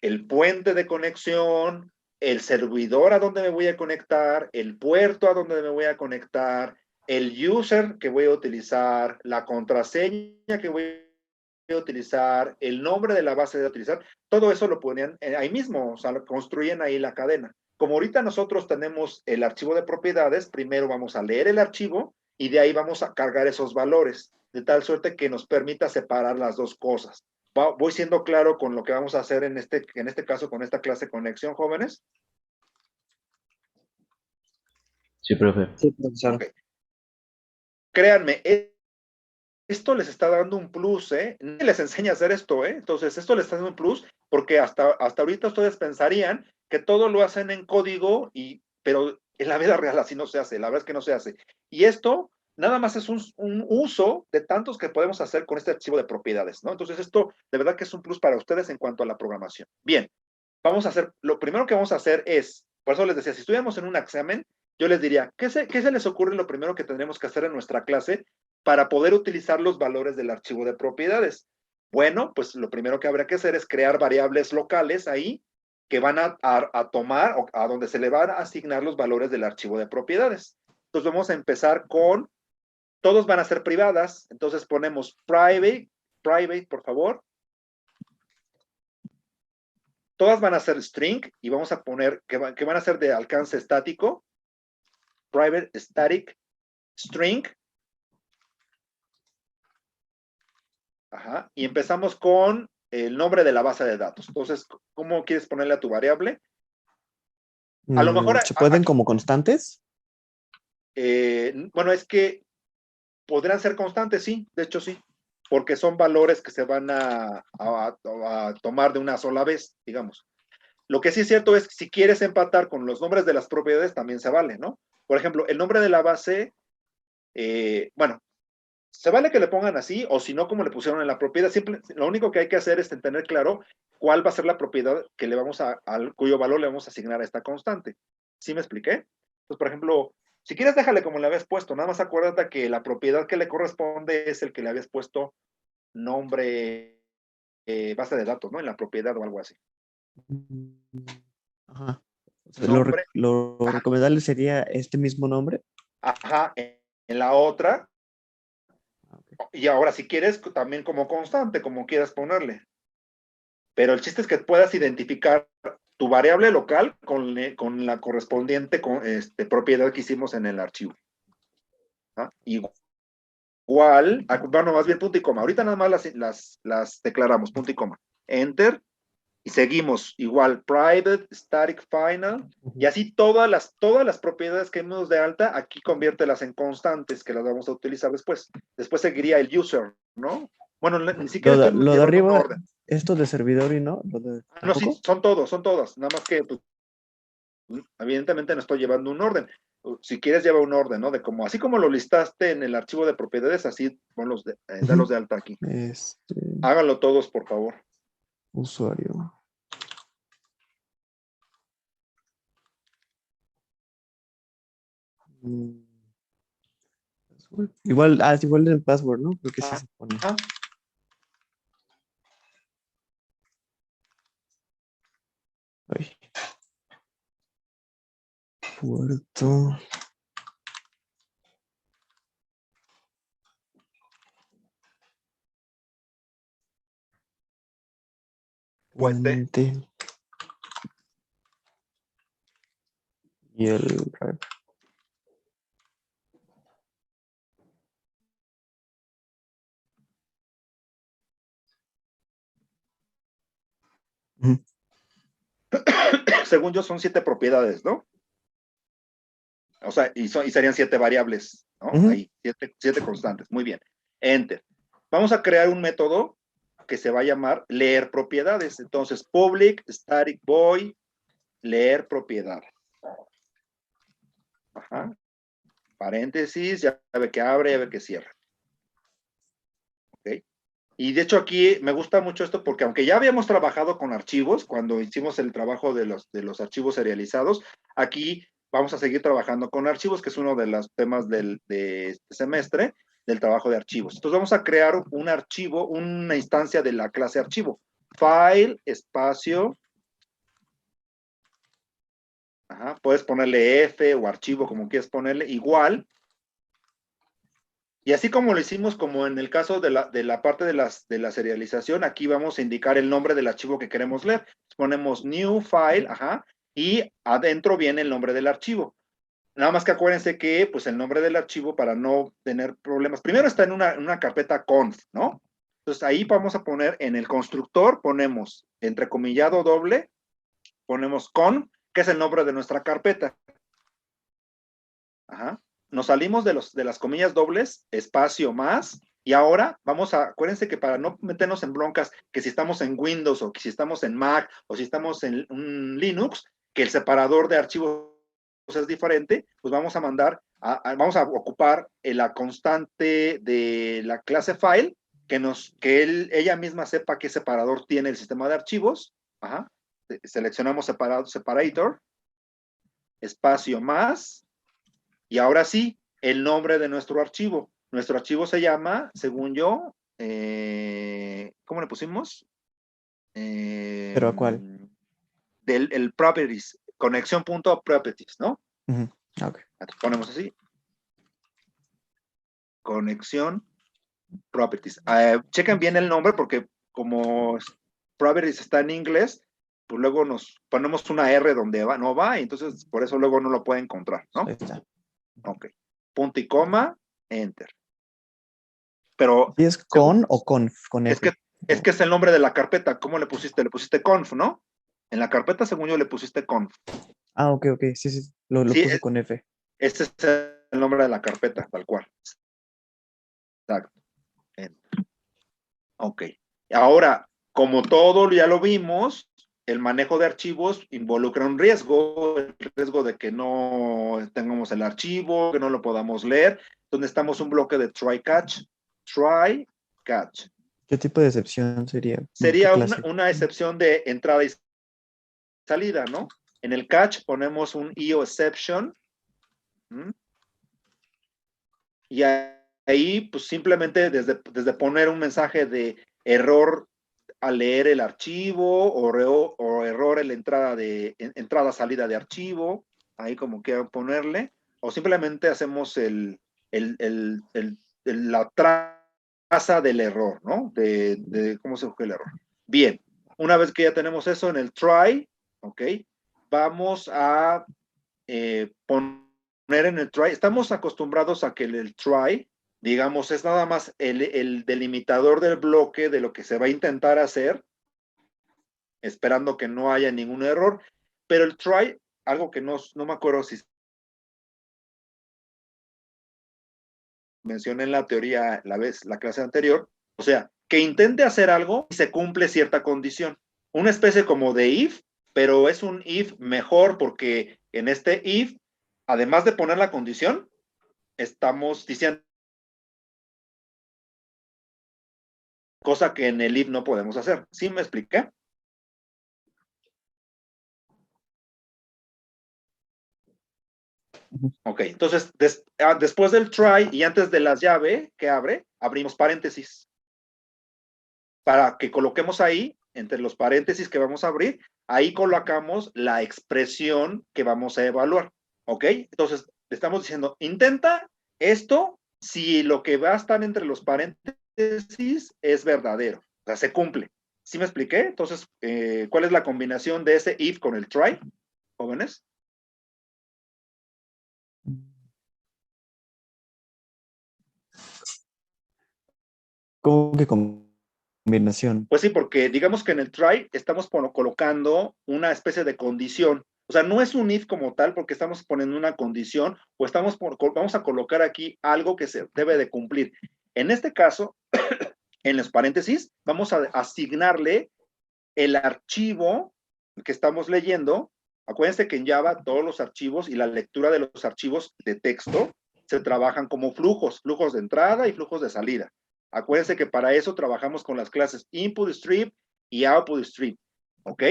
Speaker 1: el puente de conexión, el servidor a donde me voy a conectar, el puerto a donde me voy a conectar, el user que voy a utilizar, la contraseña que voy a utilizar, el nombre de la base de utilizar, todo eso lo ponían ahí mismo, o sea, lo construyen ahí la cadena. Como ahorita nosotros tenemos el archivo de propiedades, primero vamos a leer el archivo y de ahí vamos a cargar esos valores, de tal suerte que nos permita separar las dos cosas. ¿Voy siendo claro con lo que vamos a hacer en este caso con esta clase conexión, jóvenes?
Speaker 6: Sí, profe.
Speaker 7: Sí, profesor.
Speaker 1: Okay. Créanme, esto les está dando un plus, ¿eh? Nadie les enseña a hacer esto, ¿eh? Entonces, esto les está dando un plus porque hasta ahorita ustedes pensarían que todo lo hacen en código, pero en la vida real así no se hace, la verdad es que no se hace. Y esto nada más es un uso de tantos que podemos hacer con este archivo de propiedades, ¿no? Entonces, esto de verdad que es un plus para ustedes en cuanto a la programación. Bien, vamos a hacer, lo primero que vamos a hacer es, por eso les decía, si estuviéramos en un examen, yo les diría, ¿qué se les ocurre lo primero que tendremos que hacer en nuestra clase para poder utilizar los valores del archivo de propiedades? Bueno, pues lo primero que habrá que hacer es crear variables locales ahí que van a tomar o a donde se le van a asignar los valores del archivo de propiedades. Entonces vamos a empezar con, todos van a ser privadas, entonces ponemos private, por favor. todas van a ser string y vamos a poner que van a ser de alcance estático, private static string. Ajá, y empezamos con el nombre de la base de datos. Entonces, ¿cómo quieres ponerle a tu variable? A lo mejor
Speaker 5: ¿Se pueden como constantes?
Speaker 1: bueno, es que podrán ser constantes, sí, de hecho sí, porque son valores que se van a tomar de una sola vez, digamos. Lo que sí es cierto es que si quieres empatar con los nombres de las propiedades, también se vale, ¿no? Por ejemplo, el nombre de la base, bueno, se vale que le pongan así, o si no, como le pusieron en la propiedad. Simple, lo único que hay que hacer es tener claro cuál va a ser la propiedad que le vamos cuyo valor le vamos a asignar a esta constante. ¿Sí me expliqué? Pues, por ejemplo, si quieres, déjale como le habías puesto. Nada más acuérdate que la propiedad que le corresponde es el que le habías puesto nombre, base de datos, ¿no? En la propiedad o algo así.
Speaker 5: Ajá. O sea,
Speaker 1: Nombre,
Speaker 5: lo recomendable sería este mismo nombre.
Speaker 1: ajá, en la otra.
Speaker 5: Ok.
Speaker 1: Y ahora, si quieres, también como constante, como quieras ponerle. Pero el chiste es que puedas identificar tu variable local con la correspondiente propiedad que hicimos en el archivo. ¿Ah? Igual, bueno, más bien punto y coma. Ahorita nada más las declaramos, punto y coma. Enter, y seguimos igual, private, static, final, y así todas las propiedades que hemos de alta, aquí conviértelas en constantes, que las vamos a utilizar después. Después seguiría el user, ¿no? Bueno, ni siquiera estoy
Speaker 5: Lo de
Speaker 1: llevando un
Speaker 5: arriba,
Speaker 1: orden.
Speaker 5: esto de servidor y no,
Speaker 1: No, sí,
Speaker 5: ¿tampoco?
Speaker 1: son todas, nada más que, pues, evidentemente no estoy llevando un orden. Si quieres, lleva un orden, ¿no? De como, así como lo listaste en el archivo de propiedades, así ponlos dalos de alta aquí. Háganlo todos, por favor.
Speaker 5: Usuario. Igual, es igual el password, ¿no? Creo que sí se pone. Ay. Puerto. Puente. Y el drive.
Speaker 1: Según yo, son 7 propiedades, ¿no? O sea, y serían 7 variables, ¿no? Ahí, 7 constantes. Muy bien. Enter. Vamos a crear un método que se va a llamar leer propiedades. Entonces, public static void leer propiedades. Ajá. Paréntesis, ya ve que abre, ya ve que cierra. ¿Ok? Y de hecho aquí me gusta mucho esto porque aunque ya habíamos trabajado con archivos, cuando hicimos el trabajo de los archivos serializados, aquí vamos a seguir trabajando con archivos, que es uno de los temas de este semestre, del trabajo de archivos. Entonces vamos a crear un archivo, una instancia de la clase archivo. File, espacio. Ajá, puedes ponerle F o archivo, como quieras ponerle, igual. Y así como lo hicimos como en el caso de la parte de la serialización, aquí vamos a indicar el nombre del archivo que queremos leer. Ponemos new file, ajá, y adentro viene el nombre del archivo. Nada más que acuérdense que pues el nombre del archivo, para no tener problemas, primero está en una carpeta conf, ¿no? Entonces ahí vamos a poner en el constructor, ponemos entrecomillado doble, ponemos con, que es el nombre de nuestra carpeta. Ajá. Nos salimos de las comillas dobles, espacio más, y ahora acuérdense que para no meternos en broncas, que si estamos en Windows o que si estamos en Mac o si estamos en un Linux, que el separador de archivos es diferente, pues vamos a vamos a ocupar la constante de la clase file, que ella misma sepa qué separador tiene el sistema de archivos. Ajá. Seleccionamos separator, espacio más, y ahora sí, el nombre de nuestro archivo. Nuestro archivo se llama, según yo, ¿cómo le pusimos?
Speaker 5: ¿Pero a cuál?
Speaker 1: El properties, conexión.properties, ¿no?
Speaker 5: Okay.
Speaker 1: Ponemos así. Conexión properties. Chequen bien el nombre porque como properties está en inglés, pues luego nos ponemos una R donde va, no va, y entonces por eso luego no lo puede encontrar, ¿no?
Speaker 5: Ahí está.
Speaker 1: Ok. Punto y coma, enter. Pero
Speaker 5: ¿Y es con o conf? Con
Speaker 1: es
Speaker 5: F.
Speaker 1: que es el nombre de la carpeta. ¿Cómo le pusiste? Le pusiste conf, ¿no? En la carpeta, según yo, le pusiste conf.
Speaker 5: Ah, ok. Sí, sí. Lo
Speaker 1: Sí,
Speaker 5: puse con F.
Speaker 1: ese es el nombre de la carpeta, tal cual. Exacto. Enter. Ok. Ahora, como todo ya lo vimos, el manejo de archivos involucra un riesgo, el riesgo de que no tengamos el archivo, que no lo podamos leer, donde estamos un bloque de try catch. Try catch.
Speaker 5: ¿Qué tipo de excepción sería? ¿Qué
Speaker 1: Sería
Speaker 5: clase?
Speaker 1: una excepción de entrada y salida, ¿no? En el catch ponemos un IO exception. ¿Mm? Y ahí, pues simplemente desde poner un mensaje de error al leer el archivo o error en la entrada-salida de archivo, ahí como quieran ponerle, o simplemente hacemos la traza del error, ¿no? De cómo se busca el error. Bien, una vez que ya tenemos eso en el try, ¿ok? Vamos a poner en el try, estamos acostumbrados a que el try, digamos, es nada más el delimitador del bloque de lo que se va a intentar hacer, esperando que no haya ningún error, pero el try, algo que no me acuerdo si mencioné en la teoría la clase anterior, o sea, que intente hacer algo y se cumple cierta condición. Una especie como de if, pero es un if mejor porque en este if, además de poner la condición, estamos diciendo cosa que en el if no podemos hacer. ¿Sí me expliqué? Ok, entonces después del try y antes de la llave que abrimos paréntesis para que coloquemos ahí, entre los paréntesis que vamos a abrir, ahí colocamos la expresión que vamos a evaluar. ¿Ok? Entonces, le estamos diciendo, intenta esto si lo que va a estar entre los paréntesis es verdadero. O sea, se cumple. ¿Sí me expliqué? Entonces, ¿cuál es la combinación de ese if con el try, jóvenes?
Speaker 5: ¿Cómo que combinación?
Speaker 1: Pues sí, porque digamos que en el try estamos colocando una especie de condición. O sea, no es un if como tal porque estamos poniendo una condición o vamos a colocar aquí algo que se debe de cumplir. En este caso, en los paréntesis, vamos a asignarle el archivo que estamos leyendo. Acuérdense que en Java todos los archivos y la lectura de los archivos de texto se trabajan como flujos de entrada y flujos de salida. Acuérdense que para eso trabajamos con las clases input stream y output stream, ¿ok?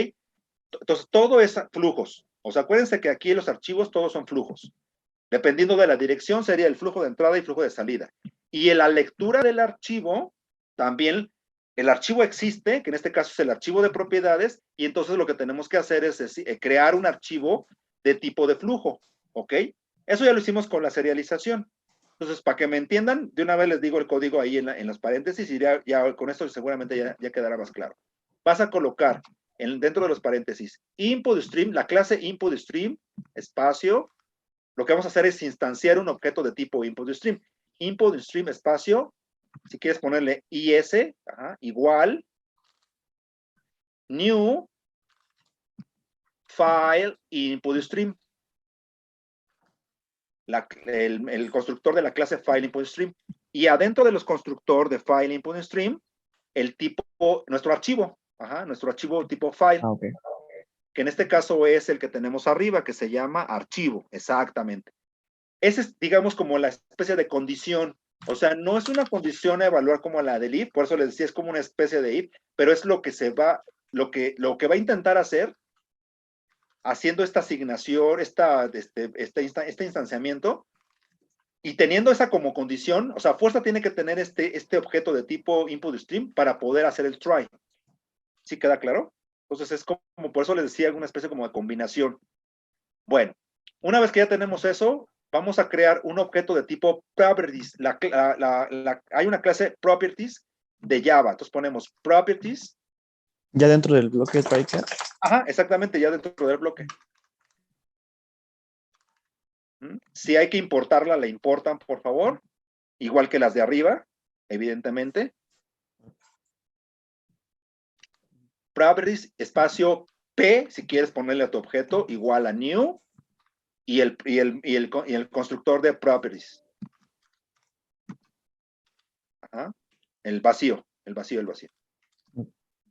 Speaker 1: Entonces, todo es flujos. O sea, acuérdense que aquí los archivos todos son flujos. Dependiendo de la dirección, sería el flujo de entrada y flujo de salida. Y en la lectura del archivo, también el archivo existe, que en este caso es el archivo de propiedades, y entonces lo que tenemos que hacer es crear un archivo de tipo de flujo, ¿ok? Eso ya lo hicimos con la serialización. Entonces, para que me entiendan, de una vez les digo el código ahí en los paréntesis y ya con esto seguramente ya quedará más claro. Vas a colocar dentro de los paréntesis input stream, la clase input stream, espacio, lo que vamos a hacer es instanciar un objeto de tipo input stream. Input stream espacio, si quieres ponerle is, igual, new, file, input stream. El constructor de la clase file input stream. Y adentro de los constructores de file input stream, el tipo, nuestro archivo tipo file.
Speaker 5: Ah, ok.
Speaker 1: Que en este caso es el que tenemos arriba, que se llama archivo, exactamente. Ese es, digamos, como la especie de condición. O sea, no es una condición a evaluar como la del if, por eso les decía, es como una especie de if, pero es lo que va a intentar hacer haciendo esta asignación, este instanciamiento, y teniendo esa como condición, o sea, fuerza tiene que tener este objeto de tipo input stream para poder hacer el try. ¿Sí queda claro? Entonces es como, por eso les decía, alguna especie como de combinación. Bueno, una vez que ya tenemos eso, vamos a crear un objeto de tipo properties. Hay una clase properties de Java. Entonces ponemos properties
Speaker 5: Ya dentro del bloque de try class.
Speaker 1: Ajá, exactamente, ya dentro del bloque. Si hay que importarla, la importan, por favor. Igual que las de arriba, evidentemente. Properties, espacio P, si quieres ponerle a tu objeto, igual a new, y el constructor de properties. Ajá. El vacío.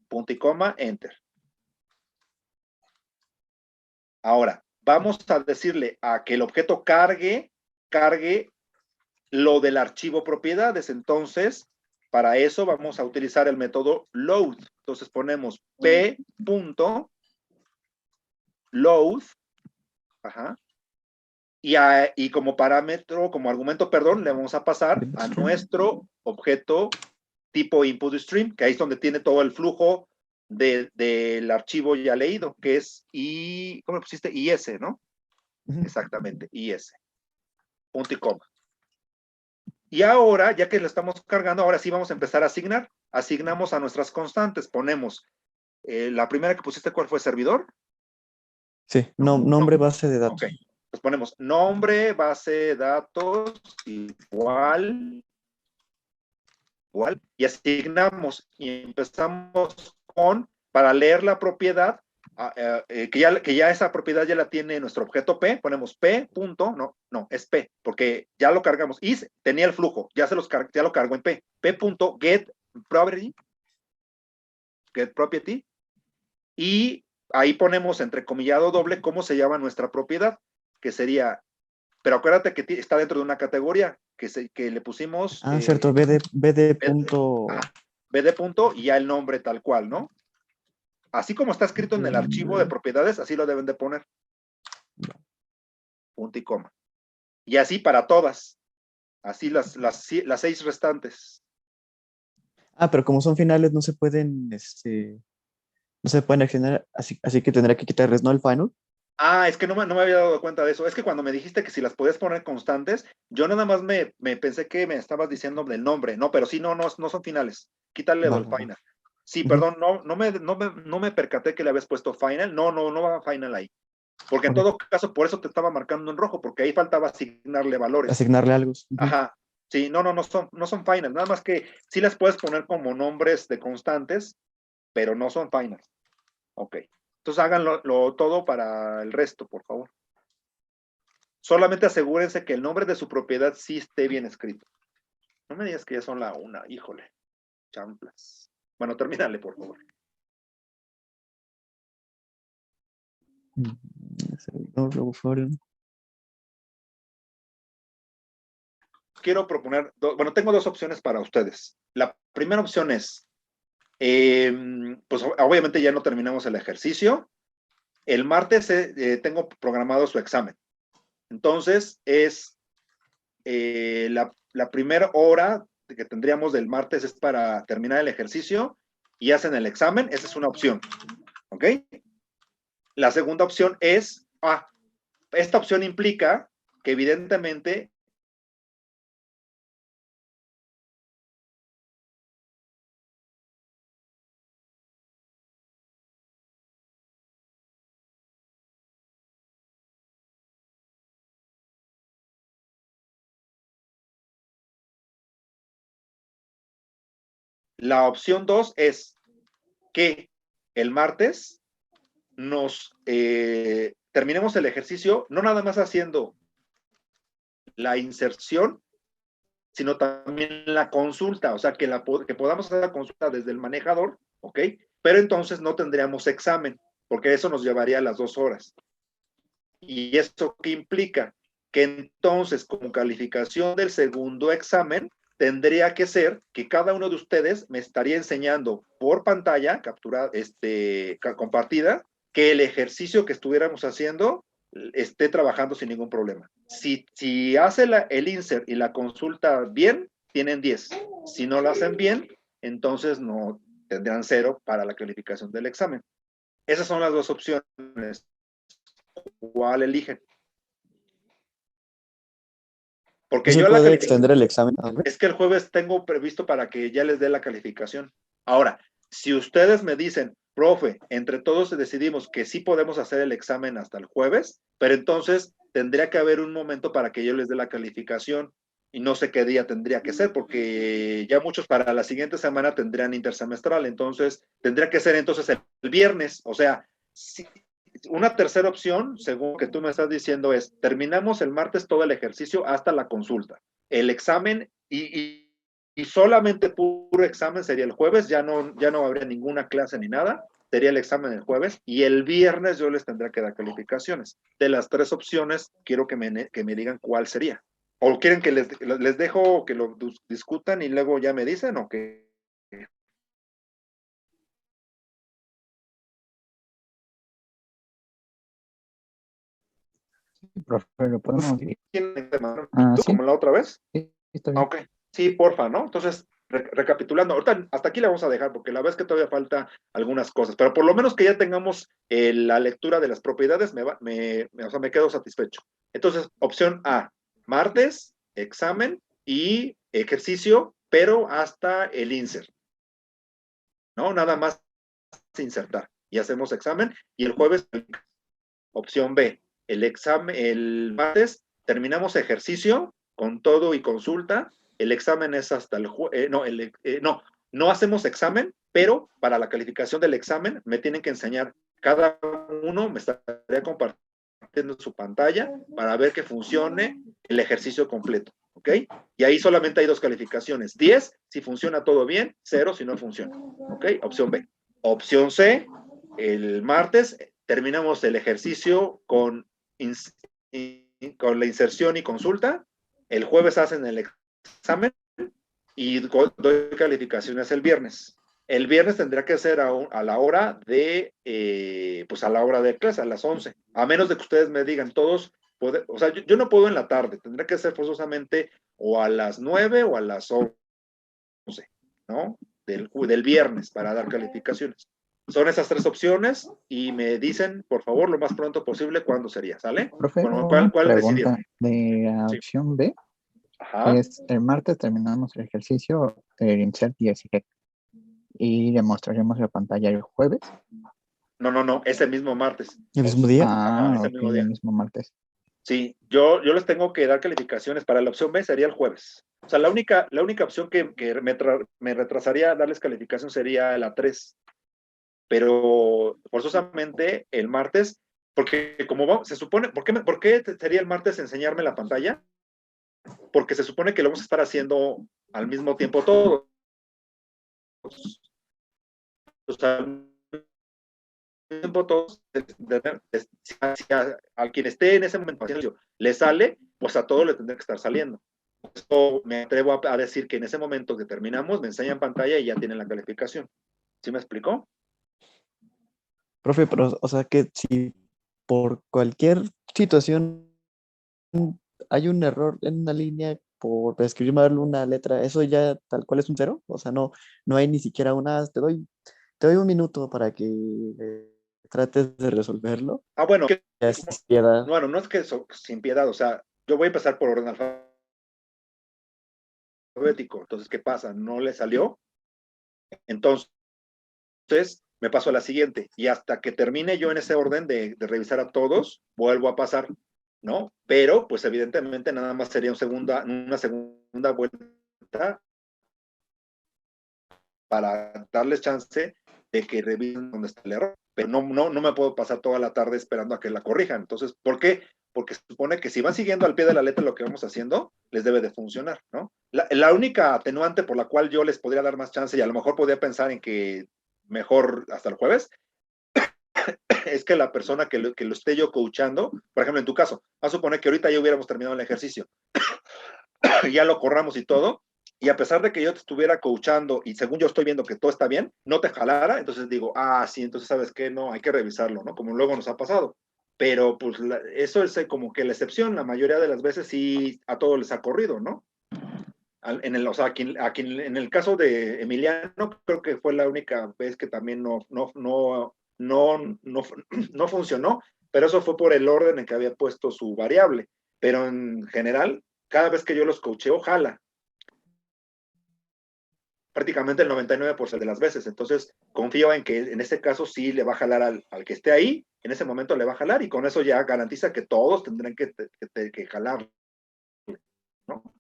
Speaker 1: Punto y coma, enter. Ahora, vamos a decirle a que el objeto cargue lo del archivo propiedades. Entonces, para eso vamos a utilizar el método load. Entonces ponemos p.load, ajá, y como parámetro, como argumento, perdón, le vamos a pasar a nuestro objeto tipo input stream, que ahí es donde tiene todo el flujo del archivo ya leído, que es ¿cómo le pusiste? IS, ¿no? Exactamente, IS. Punto y coma. Y ahora, ya que lo estamos cargando, ahora sí vamos a empezar a asignar. Asignamos a nuestras constantes. Ponemos, la primera que pusiste, ¿cuál fue? ¿Servidor?
Speaker 5: Sí, nombre base de datos.
Speaker 1: Ok. Pues ponemos nombre base de datos igual, y asignamos y empezamos con, para leer la propiedad, que ya esa propiedad ya la tiene nuestro objeto P, ponemos P punto, no, es P, porque ya lo cargamos, y tenía el flujo, ya lo cargo en P, P punto get property, y ahí ponemos entrecomillado doble cómo se llama nuestra propiedad, que sería, pero acuérdate que está dentro de una categoría, que le pusimos...
Speaker 5: Cierto, BD punto...
Speaker 1: BD punto y ya el nombre tal cual, ¿no? Así como está escrito en el archivo de propiedades, así lo deben de poner. Punto y coma. Y así para todas. Así las 6 restantes.
Speaker 5: Pero como son finales, no se pueden, no se pueden accionar, así que tendré que quitarles, ¿no? El final.
Speaker 1: Es que no me había dado cuenta de eso. Es que cuando me dijiste que si las podías poner constantes, yo nada más me pensé que me estabas diciendo del nombre. No, pero sí, no son finales. Quítale el final. Sí, perdón, no me percaté que le habías puesto final. No va final ahí. Porque en todo caso, por eso te estaba marcando en rojo, porque ahí faltaba asignarle valores.
Speaker 5: Asignarle algo.
Speaker 1: Ajá. Sí, no son final. Nada más que sí las puedes poner como nombres de constantes, pero no son final. Ok. Entonces háganlo todo para el resto, por favor. Solamente asegúrense que el nombre de su propiedad sí esté bien escrito. No me digas que ya son la 1, híjole. Champlas. Bueno, termínale, por favor. Quiero proponer, tengo 2 opciones para ustedes. La primera opción es, pues obviamente ya no terminamos el ejercicio. El martes tengo programado su examen. Entonces, es la primera hora que tendríamos del martes es para terminar el ejercicio y hacen el examen. Esa es una opción. ¿Ok? La segunda opción es, esta opción implica que evidentemente la opción 2 es que el martes nos terminemos el ejercicio, no nada más haciendo la inserción, sino también la consulta, o sea, que podamos hacer la consulta desde el manejador, ¿ok? Pero entonces no tendríamos examen, porque eso nos llevaría a las 2 horas. ¿Y eso qué implica? Que entonces, como calificación del segundo examen, tendría que ser que cada uno de ustedes me estaría enseñando por pantalla, capturada, compartida, que el ejercicio que estuviéramos haciendo esté trabajando sin ningún problema. Si hace el insert y la consulta bien, tienen 10. Si no lo hacen bien, entonces no tendrán 0 para la calificación del examen. Esas son las 2 opciones. ¿Cuál eligen? Porque
Speaker 5: ¿Se
Speaker 1: yo
Speaker 5: puede extender el examen?
Speaker 1: Es que el jueves tengo previsto para que ya les dé la calificación. Ahora, si ustedes me dicen, profe, entre todos decidimos que sí podemos hacer el examen hasta el jueves, pero entonces tendría que haber un momento para que yo les dé la calificación y no sé qué día tendría que ser, porque ya muchos para la siguiente semana tendrían intersemestral, entonces tendría que ser entonces el viernes, o sea, si, una tercera opción, según que tú me estás diciendo, es terminamos el martes todo el ejercicio hasta la consulta. El examen y solamente puro examen sería el jueves, ya no habría ninguna clase ni nada, sería el examen el jueves y el viernes yo les tendría que dar calificaciones. De las tres opciones, quiero que me digan cuál sería. ¿O quieren que les dejo que lo discutan y luego ya me dicen o que...
Speaker 8: Profe, lo podemos dividir.
Speaker 1: ¿Tú
Speaker 8: Sí,
Speaker 1: como la otra vez?
Speaker 8: sí, está bien.
Speaker 1: Ok, sí, porfa, ¿no? Entonces, recapitulando, ahorita hasta aquí la vamos a dejar porque la verdad es que todavía falta algunas cosas, pero por lo menos que ya tengamos la lectura de las propiedades, o sea, me quedo satisfecho. Entonces, opción A, martes, examen y ejercicio, pero hasta el insert, ¿no? Nada más insertar y hacemos examen y el jueves, opción B, el martes terminamos ejercicio con todo y consulta, el examen es hasta el no hacemos examen, pero para la calificación del examen me tienen que enseñar cada uno, me estaría compartiendo su pantalla para ver que funcione el ejercicio completo, ¿ok? Y ahí solamente hay dos calificaciones, 10 si funciona todo bien, 0 si no funciona, ¿ok? Opción B. Opción C, el martes terminamos el ejercicio con la inserción y consulta, el jueves hacen el examen y doy calificaciones el viernes. El viernes tendría que ser a la hora de, pues a la hora de clase, a las 11. A menos de que ustedes me digan todos, o sea, yo no puedo en la tarde, tendría que ser forzosamente o a las 9 o a las 11, ¿no? Del viernes para dar calificaciones. Son esas tres opciones y me dicen, por favor, lo más pronto posible cuándo sería, ¿sale?
Speaker 8: Profe,
Speaker 1: Bueno,
Speaker 8: una
Speaker 1: ¿cuál
Speaker 8: pregunta
Speaker 1: decidieron?
Speaker 8: de la
Speaker 1: Sí.
Speaker 8: opción B.
Speaker 1: Ajá.
Speaker 8: Es el martes terminamos el ejercicio del insert y exegeta y demostraremos la pantalla el jueves.
Speaker 1: No, ese mismo martes.
Speaker 5: ¿El mismo día?
Speaker 1: Ajá, ese
Speaker 8: Ok,
Speaker 1: mismo día.
Speaker 8: el mismo martes.
Speaker 1: Sí, yo les tengo que dar calificaciones. Para la opción B sería el jueves. O sea, la única opción que me retrasaría a darles calificación sería la 3. Pero forzosamente el martes, porque como se supone, ¿por qué sería el martes enseñarme la pantalla? Porque se supone que lo vamos a estar haciendo al mismo tiempo todos. O sea, al tiempo todos, si a quien esté en ese momento le sale, pues a todos le tendría que estar saliendo. Eso me atrevo a decir que en ese momento que terminamos, me enseñan pantalla y ya tienen la calificación. ¿Sí me explicó?
Speaker 5: Profe, pero, o sea que si por cualquier situación hay un error en una línea por escribir mal una letra, ¿eso ya tal cual es un cero? O sea, no hay ni siquiera una, te doy un minuto para que trates de resolverlo.
Speaker 1: Ah, bueno,
Speaker 5: Ya es piedad.
Speaker 1: bueno, no es que sin piedad, o sea, yo voy a empezar por orden alfabético. Entonces, ¿qué pasa? ¿No le salió? Entonces, me paso a la siguiente. Y hasta que termine yo en ese orden de revisar a todos, vuelvo a pasar, ¿no? Pero, pues evidentemente nada más sería una segunda vuelta para darles chance de que revisen dónde está el error. Pero no me puedo pasar toda la tarde esperando a que la corrijan. Entonces, ¿por qué? Porque se supone que si van siguiendo al pie de la letra lo que vamos haciendo, les debe de funcionar, ¿no? La única atenuante por la cual yo les podría dar más chance y a lo mejor podría pensar en que mejor hasta el jueves, es que la persona que lo esté yo coachando, por ejemplo, en tu caso, vamos a suponer que ahorita ya hubiéramos terminado el ejercicio, ya lo corramos y todo, y a pesar de que yo te estuviera coachando y según yo estoy viendo que todo está bien, no te jalara, entonces digo, sí, entonces sabes qué, no, hay que revisarlo, ¿no? Como luego nos ha pasado. Pero pues eso es como que la excepción, la mayoría de las veces sí a todos les ha corrido, ¿no? O sea, en el caso de Emiliano, creo que fue la única vez que también no funcionó, pero eso fue por el orden en que había puesto su variable. Pero en general, cada vez que yo los coacheo, jala. prácticamente el 99% de las veces. Entonces, confío en que en este caso sí le va a jalar al que esté ahí, en ese momento le va a jalar y con eso ya garantiza que todos tendrán que jalar, ¿no?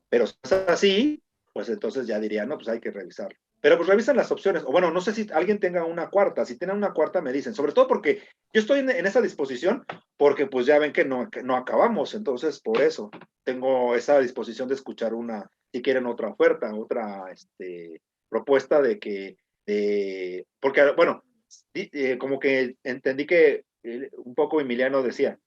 Speaker 1: Pero si es así, pues entonces ya diría, no, pues hay que revisarlo. Pero pues revisan las opciones, o bueno, no sé si alguien tenga una cuarta, si tienen una cuarta me dicen, sobre todo porque yo estoy en esa disposición, porque pues ya ven que no acabamos, entonces por eso tengo esa disposición de escuchar si quieren otra oferta, otra propuesta de que, porque bueno, como que entendí que un poco Emiliano decía,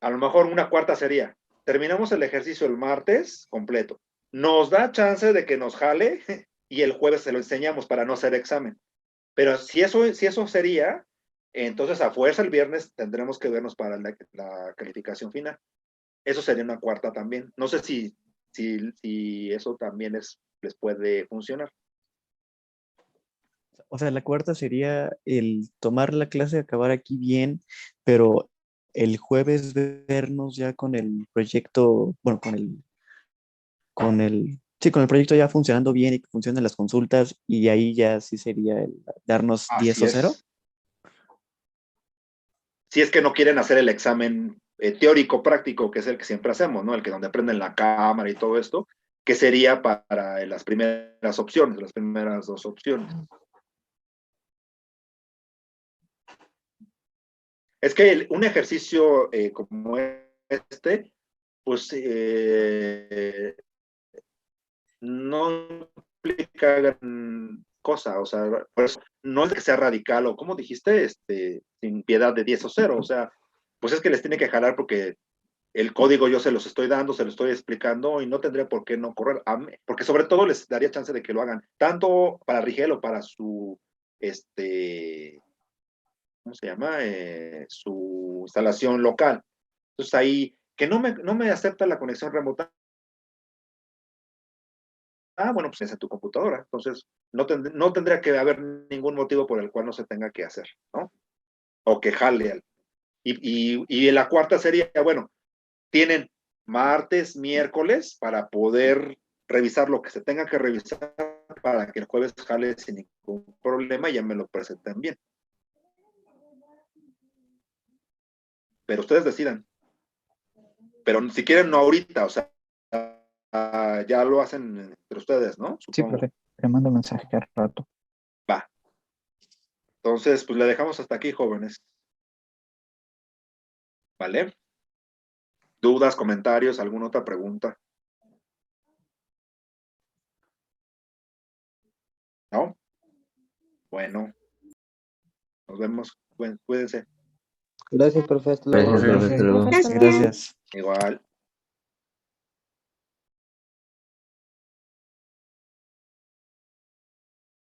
Speaker 1: a lo mejor una cuarta sería, terminamos el ejercicio el martes completo, nos da chance de que nos jale y el jueves se lo enseñamos para no hacer examen. Pero si eso sería, entonces a fuerza el viernes tendremos que vernos para la calificación final. Eso sería una cuarta también. No sé si eso también les puede funcionar.
Speaker 5: O sea, la cuarta sería el tomar la clase, acabar aquí bien, pero el jueves vernos ya con el proyecto, bueno, sí, con el proyecto ya funcionando bien y que funcionen las consultas y ahí ya sí sería el darnos 10
Speaker 1: Así
Speaker 5: o 0.
Speaker 1: es. Si es que no quieren hacer el examen teórico práctico, que es el que siempre hacemos, ¿no? El que donde prenden la cámara y todo esto, que sería para las primeras opciones, las primeras 2 opciones. Es que un ejercicio como este, pues no implica gran cosa, o sea, pues, no es que sea radical, o como dijiste, sin piedad de 10 o 0, o sea, pues es que les tiene que jalar porque el código yo se los estoy dando, se los estoy explicando y no tendría por qué no correr, porque sobre todo les daría chance de que lo hagan, tanto para Rigel o para su, ¿cómo se llama? Su instalación local. Entonces ahí, que no me acepta la conexión remota. Bueno, pues es en tu computadora. Entonces, no tendría que haber ningún motivo por el cual no se tenga que hacer, ¿no? O que jale. Y la cuarta sería, bueno, tienen martes, miércoles para poder revisar lo que se tenga que revisar para que el jueves jale sin ningún problema y ya me lo presenten bien. Pero ustedes decidan. Pero si quieren, no ahorita, o sea, ya lo hacen entre ustedes, ¿no?
Speaker 8: Sí,
Speaker 1: Supongo.
Speaker 8: profe, le mando un mensaje al rato.
Speaker 1: Va. Entonces, pues le dejamos hasta aquí, jóvenes. ¿Vale? ¿Dudas, comentarios, alguna otra pregunta? ¿No? Bueno, nos vemos. Cuídense.
Speaker 7: Gracias, profe. Hasta luego.
Speaker 2: Gracias, profe.
Speaker 3: Profe.
Speaker 2: Hasta luego.
Speaker 5: Gracias.
Speaker 1: Igual.